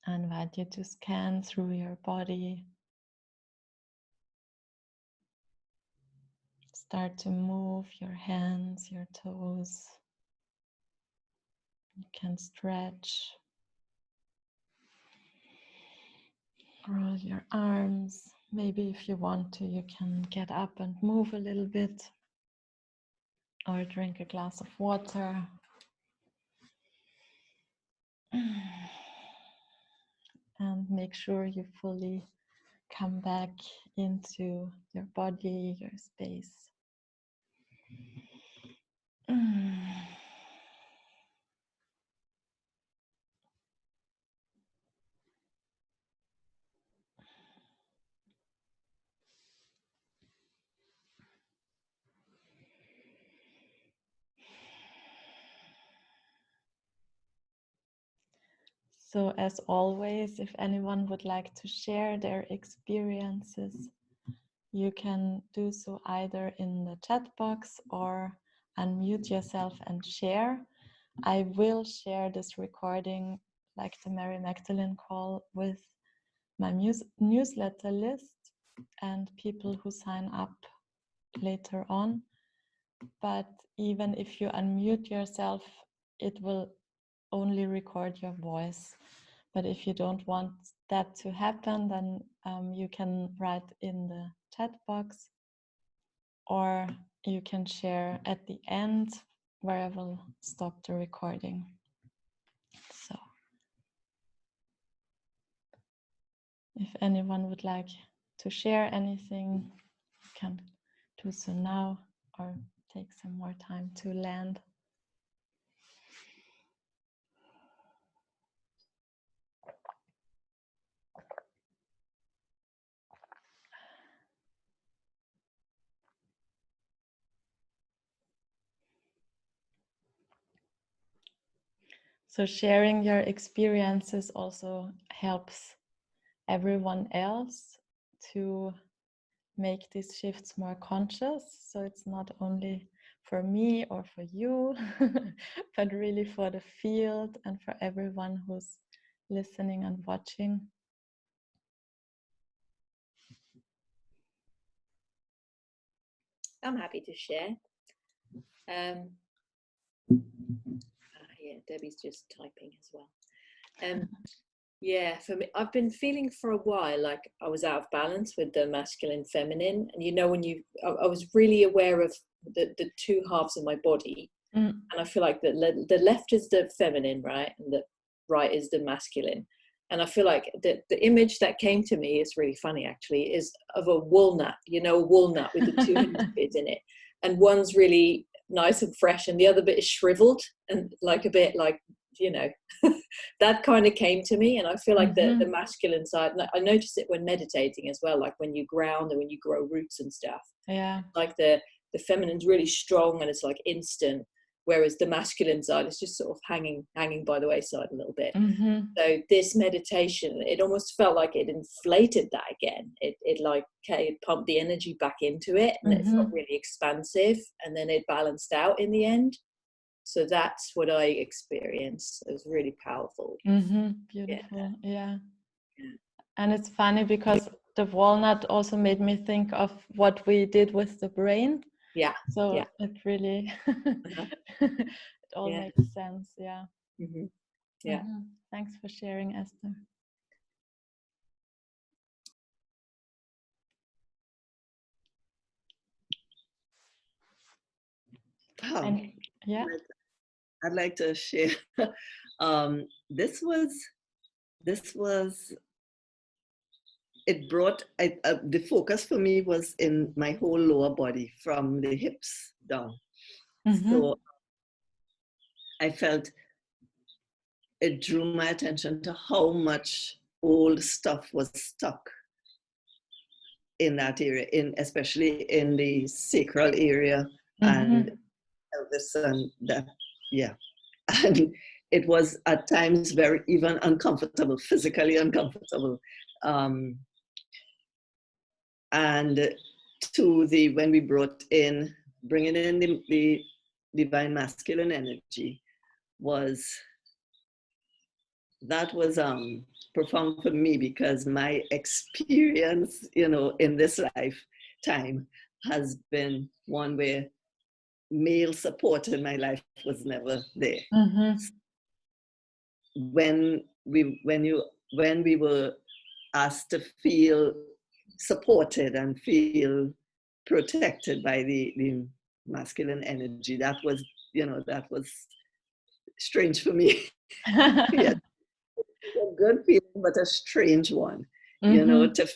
I invite you to scan through your body. Start to move your hands, your toes. You can stretch. Roll your arms. Maybe if you want to, you can get up and move a little bit. Or drink a glass of water. And make sure you fully come back into your body, your space. So as always, if anyone would like to share their experiences, you can do so either in the chat box or unmute yourself and share. I will share this recording, like the Mary Magdalene call, with my newsletter list and people who sign up later on. But even if you unmute yourself, it will only record your voice. But if you don't want that to happen, then you can write in the chat box, or you can share at the end where I will stop the recording. So if anyone would like to share anything, you can do so now or take some more time to land. So sharing your experiences also helps everyone else to make these shifts more conscious. So it's not only for me or for you, but really for the field and for everyone who's listening and watching. I'm happy to share. Yeah, Debbie's just typing as well. Yeah, for me, I've been feeling for a while like I was out of balance with the masculine, feminine, and when I was really aware of the two halves of my body, and I feel like the left is the feminine, right, and the right is the masculine. And I feel like the image that came to me is really funny, actually, is of a walnut, a walnut with the two hemispheres in it. And one's really nice and fresh, and the other bit is shriveled and like a bit like, that kind of came to me. And I feel like the masculine side, I notice it when meditating as well, like when you ground and when you grow roots and stuff. Yeah. Like the feminine's really strong and it's like instant. Whereas the masculine side is just sort of hanging by the wayside a little bit. So this meditation, it almost felt like it inflated that again. It pumped the energy back into it, and it felt really expansive, and then it balanced out in the end. So that's what I experienced. It was really powerful. Beautiful, yeah. And it's funny because the walnut also made me think of what we did with the brain. Yeah. So it really, it all makes sense. Yeah. Yeah. Thanks for sharing, Esther. And, yeah. I'd like to share. This was. It brought the focus for me was in my whole lower body from the hips down. So I felt it drew my attention to how much old stuff was stuck in that area, especially in the sacral area and pelvis and that, and it was at times very even uncomfortable, physically uncomfortable. And when we bringing in the divine masculine energy, was profound for me, because my experience, in this lifetime has been one where male support in my life was never there. When we were asked to feel supported and feel protected by the masculine energy, that was strange for me. Yeah, a good feeling, but a strange one, to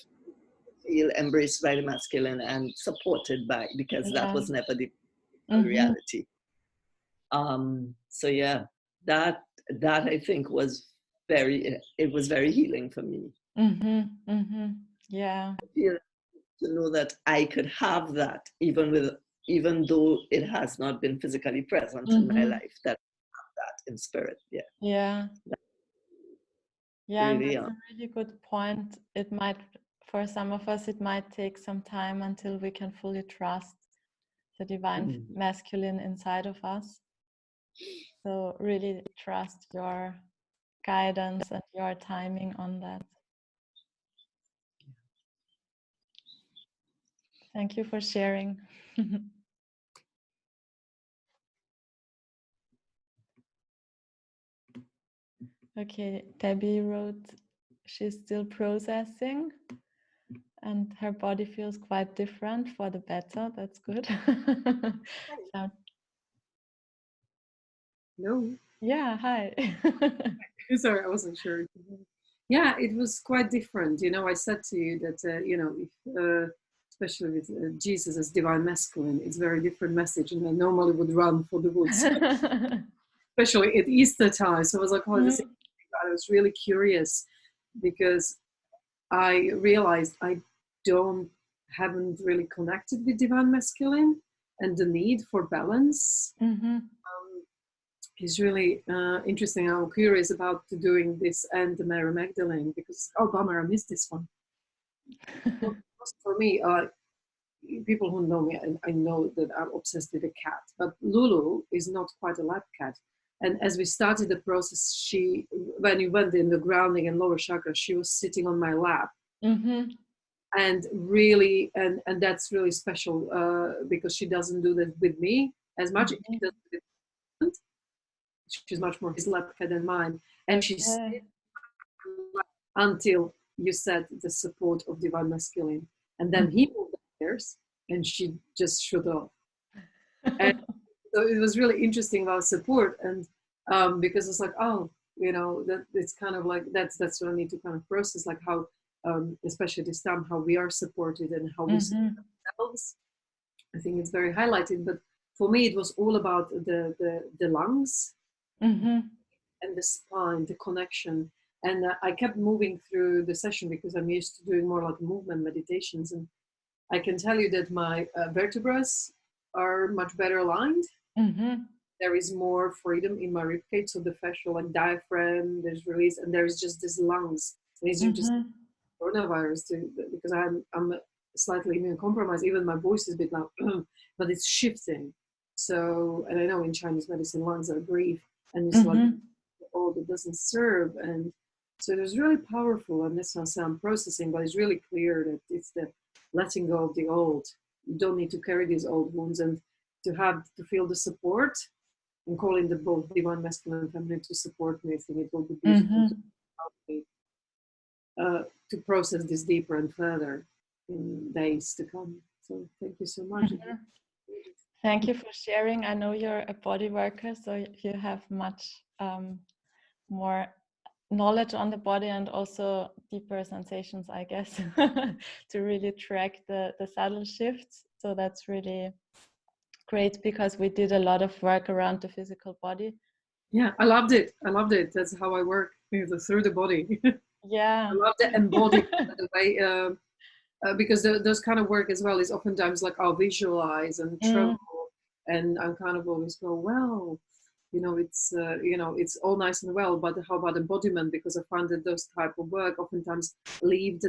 feel embraced by the masculine and supported by, because that was never the reality. So yeah, that I think was very healing for me. Yeah. To know that I could have that, even though it has not been physically present in my life, that in spirit. Yeah, Really, that's a really good point. It might, for some of us, it might take some time until we can fully trust the divine masculine inside of us. So really trust your guidance and your timing on that. Thank you for sharing. Okay, Debbie wrote, she's still processing and her body feels quite different for the better. That's good. So, no. Yeah, hi. Sorry, I wasn't sure. Yeah, it was quite different. I said to you that, if, especially with Jesus as divine masculine, it's a very different message. And I normally would run for the woods, especially at Easter time. So I was like, oh, this is, I was really curious because I realized I haven't really connected with divine masculine, and the need for balance is really interesting. I'm curious about doing this and the Mary Magdalene, because, oh bummer, I missed this one. For me, people who know me, I know that I'm obsessed with a cat, but Lulu is not quite a lab cat. And as we started the process, when you went in the grounding and lower chakra, she was sitting on my lap. And really, and that's really special because she doesn't do that with me as much. She does it with, she's much more his lab cat than mine. And she stayed until you said the support of divine masculine. And then he moved upstairs and she just shut off. And so it was really interesting about support. And because it's like, oh, that it's kind of like, that's what I need to kind of process, like how, especially this time, how we are supported and how we support ourselves. I think it's very highlighted, but for me, it was all about the lungs and the spine, the connection. And I kept moving through the session because I'm used to doing more like movement meditations. And I can tell you that my vertebrae are much better aligned. There is more freedom in my ribcage, so the fascial like diaphragm, there's release, and there's just this lungs. These are just coronavirus too, because I'm slightly immune compromised. Even my voice is a bit loud, but it's shifting. So, and I know in Chinese medicine, lungs are grief, and it's like all that doesn't serve. And so it was really powerful, and this sounds I'm processing, but it's really clear that it's the letting go of the old. You don't need to carry these old wounds, and to feel the support and calling the both divine masculine and feminine to support me. I think it will be beautiful to help me to process this deeper and further in days to come. So thank you so much. Thank you for sharing. I know you're a body worker, so you have much more knowledge on the body and also deeper sensations, I guess, to really track the subtle shifts. So that's really great because we did a lot of work around the physical body. Yeah, I loved it. That's how I work, through the body. Yeah. I love the embodied the way, because those kind of work as well is oftentimes like, I'll visualize and travel, and I'm kind of always go, well, it's all nice and well, but how about embodiment? Because I find that those type of work oftentimes leave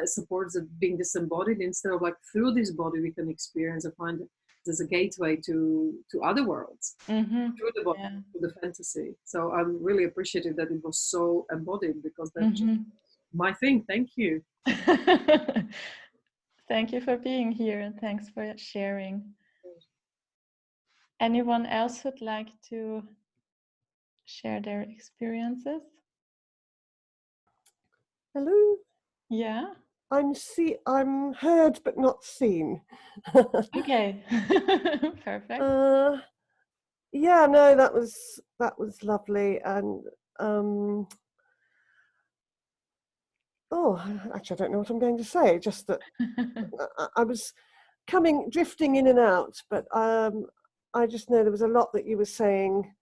supports being disembodied, instead of like through this body we can experience. I find as a gateway to other worlds through the body, Yeah. through the fantasy. So I'm really appreciative that it was so embodied, because that's just my thing. Thank you. Thank you for being here, and thanks for sharing. Anyone else would like to share their experiences? Hello. Yeah. I'm heard but not seen. Okay. Perfect. Yeah, no, that was lovely, and oh, actually, I don't know what I'm going to say. Just that I was drifting in and out, but I just know there was a lot that you were saying,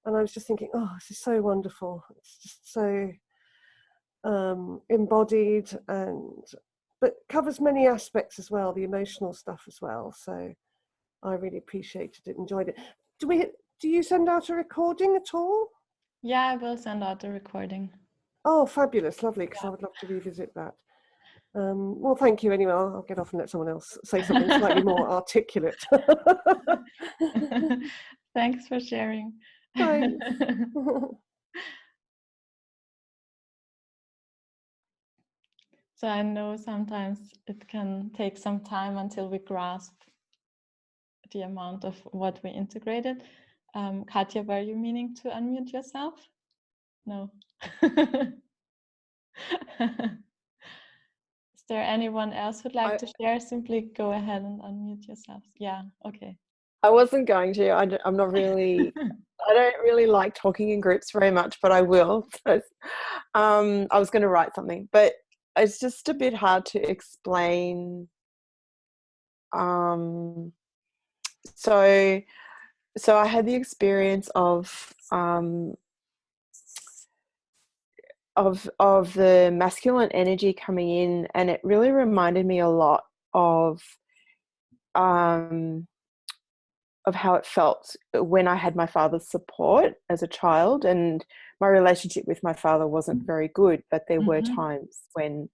and I was just thinking, oh, this is so wonderful. It's just so embodied, but covers many aspects as well, the emotional stuff as well. So I really appreciated it, enjoyed it. Do you send out a recording at all? Yeah, I will send out the recording. Oh, fabulous, lovely, because I would love to revisit that. Well, thank you anyway. I'll get off and let someone else say something slightly more articulate. Thanks for sharing. Thanks. So I know sometimes it can take some time until we grasp the amount of what we integrated. Katja, were you meaning to unmute yourself? No. Is there anyone else who'd like to share? Simply go ahead and unmute yourselves. Yeah, okay. I wasn't going to. I'm not really, I don't really like talking in groups very much, but I will. So, I was going to write something, but it's just a bit hard to explain. So I had the experience of the masculine energy coming in, and it really reminded me a lot of how it felt when I had my father's support as a child. And my relationship with my father wasn't very good, but there were times when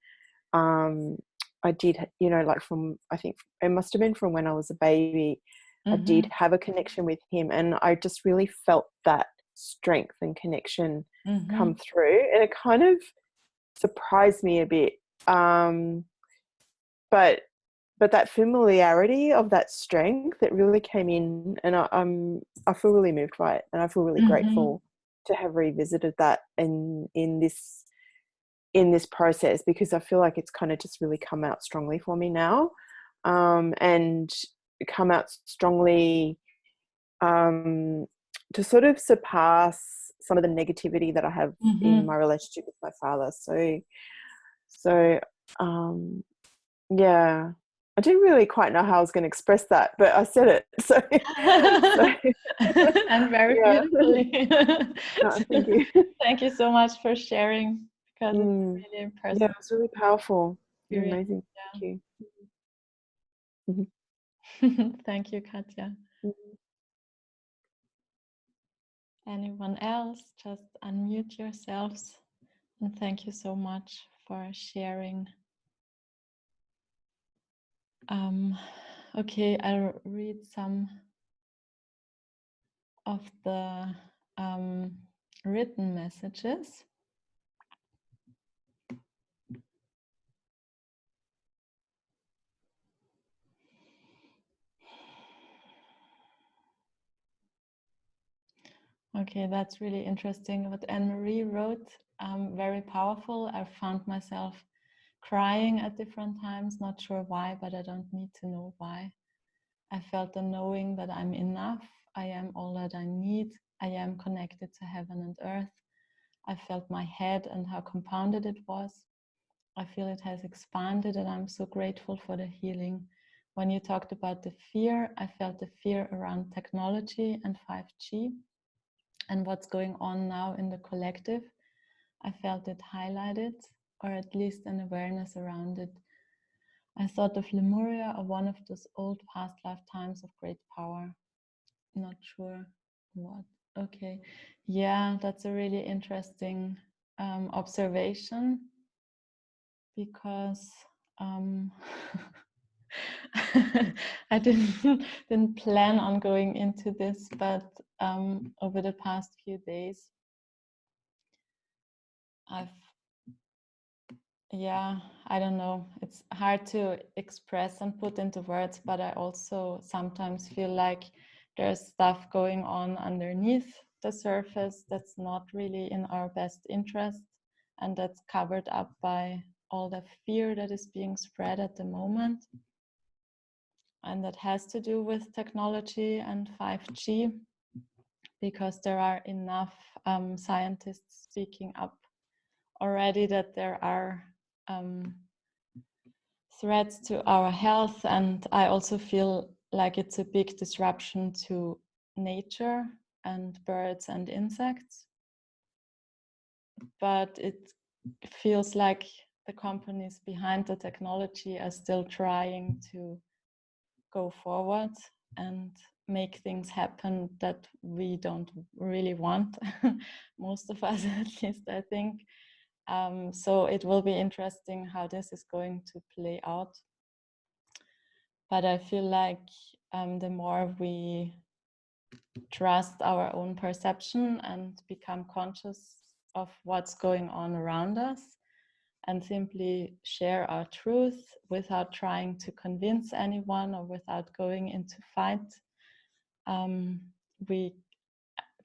I did, like I think it must have been from when I was a baby, I did have a connection with him, and I just really felt that strength and connection come through, and it kind of surprised me a bit. But that familiarity of that strength, it really came in, and I feel really moved by it, and I feel really grateful to have revisited that in this process, because I feel like it's kind of just really come out strongly for me now, and come out strongly to sort of surpass some of the negativity that I have in my relationship with my father. So yeah, I didn't really quite know how I was going to express that, but I said it. So and very beautifully. Thank you. Thank you so much for sharing, because it's really impressive. Yeah, it's really powerful. Really, amazing. Yeah. Thank you. Thank you, Katja. Anyone else? Just unmute yourselves, and thank you so much for sharing. Okay, I'll read some of the written messages. Okay, that's really interesting what Anne-Marie wrote. Very powerful. I found myself crying at different times, not sure why, but I don't need to know why. I felt the knowing that I'm enough. I am all that I need. I am connected to heaven and earth. I felt my head and how compounded it was. I feel it has expanded, and I'm so grateful for the healing. When you talked about the fear, I felt the fear around technology and 5G and what's going on now in the collective. I felt it highlighted, or at least an awareness around it. I thought of Lemuria, or one of those old past lifetimes of great power. Not sure what. Okay. Yeah, that's a really interesting observation, because I didn't plan on going into this, but over the past few days, I don't know, it's hard to express and put into words, but I also sometimes feel like there's stuff going on underneath the surface that's not really in our best interest, and that's covered up by all the fear that is being spread at the moment. And that has to do with technology and 5G, because there are enough scientists speaking up already that there are threats to our health. And I also feel like it's a big disruption to nature and birds and insects. But it feels like the companies behind the technology are still trying to go forward and make things happen that we don't really want, most of us at least, I think. So it will be interesting how this is going to play out. But I feel like the more we trust our own perception and become conscious of what's going on around us, and simply share our truth without trying to convince anyone or without going into fight, we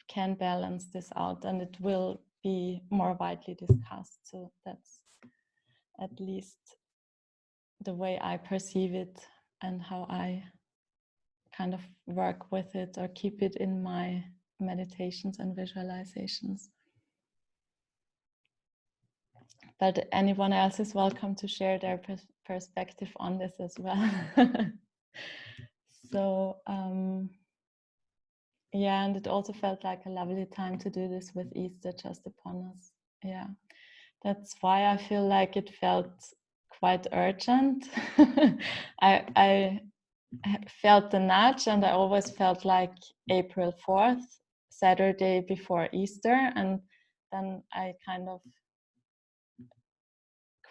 can balance this out, and it will be more widely discussed. So that's at least the way I perceive it and how I kind of work with it or keep it in my meditations and visualizations. But anyone else is welcome to share their perspective on this as well. So yeah, and it also felt like a lovely time to do this with Easter just upon us. Yeah, that's why I feel like it felt quite urgent. I felt the nudge, and I always felt like April 4th, Saturday before Easter, and then I kind of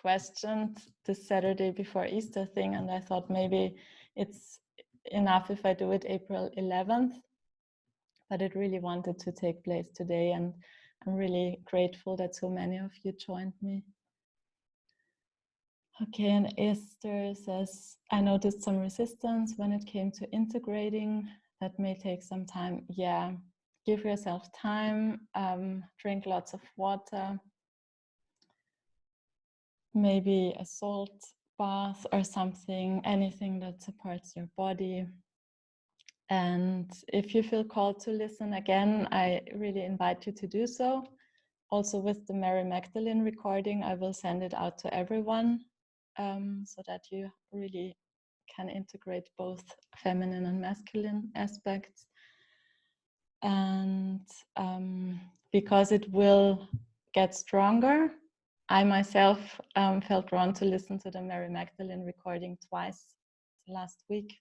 questioned the Saturday before Easter thing, and I thought maybe it's enough if I do it April 11th, but it really wanted to take place today, and I'm really grateful that so many of you joined me. Okay, and Esther says, I noticed some resistance when it came to integrating. That may take some time. Yeah, give yourself time, drink lots of water, maybe a salt bath or something, anything that supports your body. And if you feel called to listen again, I really invite you to do so. Also with the Mary Magdalene recording, I will send it out to everyone so that you really can integrate both feminine and masculine aspects. And because it will get stronger, I myself felt drawn to listen to the Mary Magdalene recording twice last week.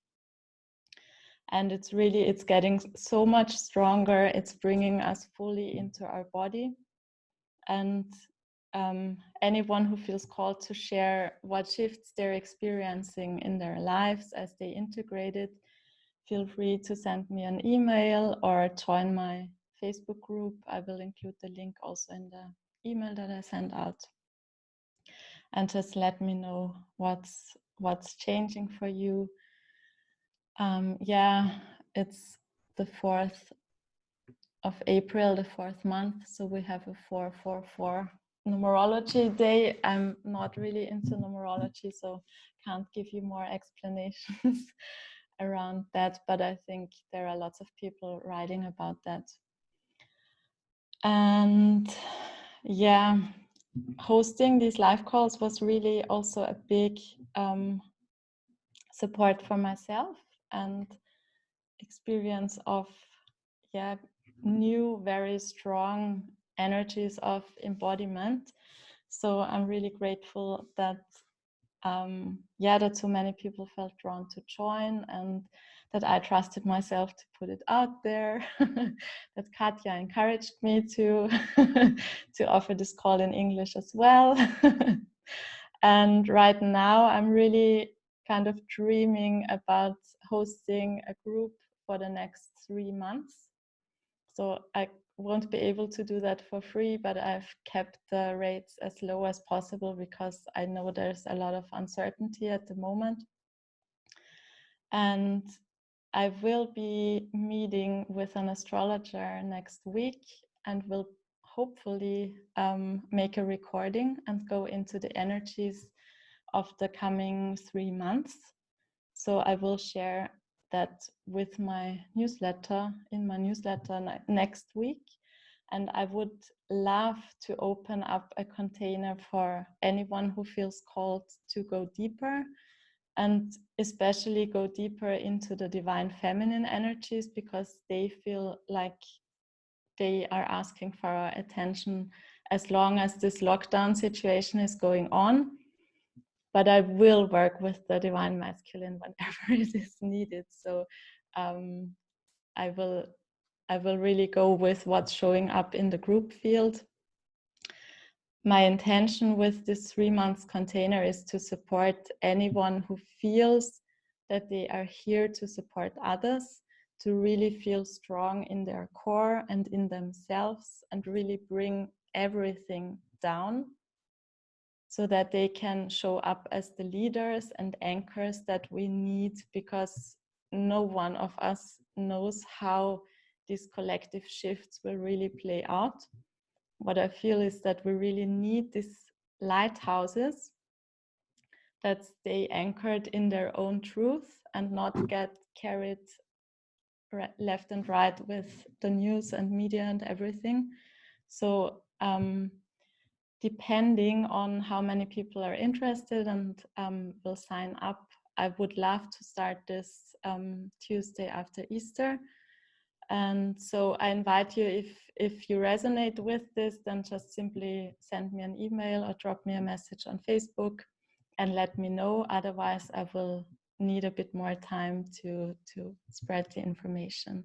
And it's getting so much stronger. It's bringing us fully into our body. And anyone who feels called to share what shifts they're experiencing in their lives as they integrate it, feel free to send me an email or join my Facebook group. I will include the link also in the email that I send out. And just let me know what's changing for you. Yeah, it's the 4th of April, the 4th month. So we have a 444 numerology day. I'm not really into numerology, so can't give you more explanations around that, but I think there are lots of people writing about that. And yeah, hosting these live calls was really also a big support for myself and experience of new, very strong energies of embodiment. So I'm really grateful that that so many people felt drawn to join, and that I trusted myself to put it out there, that Katja encouraged me to to offer this call in English as well. And right now I'm really kind of dreaming about hosting a group for the next 3 months. So I won't be able to do that for free, but I've kept the rates as low as possible because I know there's a lot of uncertainty at the moment. And I will be meeting with an astrologer next week and will hopefully make a recording and go into the energies of the coming 3 months. So I will share that with my newsletter, in my newsletter next week. And I would love to open up a container for anyone who feels called to go deeper, and especially go deeper into the divine feminine energies, because they feel like they are asking for our attention as long as this lockdown situation is going on. But I will work with the divine masculine whenever it is needed. So I will really go with what's showing up in the group field. My intention with this 3 months container is to support anyone who feels that they are here to support others, to really feel strong in their core and in themselves, and really bring everything down so that they can show up as the leaders and anchors that we need, because no one of us knows how these collective shifts will really play out. What I feel is that we really need these lighthouses that stay anchored in their own truth and not get carried left and right with the news and media and everything. So depending on how many people are interested and will sign up, I would love to start this Tuesday after Easter. And so I invite you, if you resonate with this, then just simply send me an email or drop me a message on Facebook and let me know. Otherwise, I will need a bit more time to spread the information.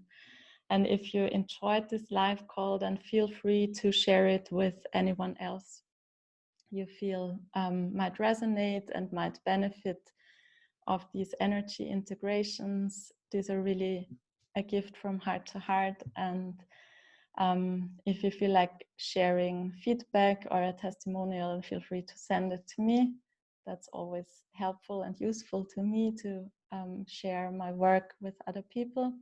And if you enjoyed this live call, then feel free to share it with anyone else you feel might resonate and might benefit of these energy integrations. These are really a gift from heart to heart. And if you feel like sharing feedback or a testimonial, feel free to send it to me. That's always helpful and useful to me to share my work with other people.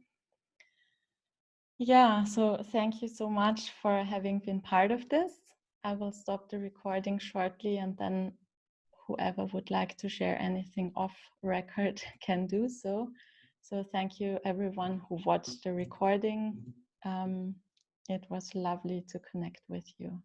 Yeah, so thank you so much for having been part of this. I will stop the recording shortly, and then whoever would like to share anything off record can do so. So thank you everyone who watched the recording. It was lovely to connect with you.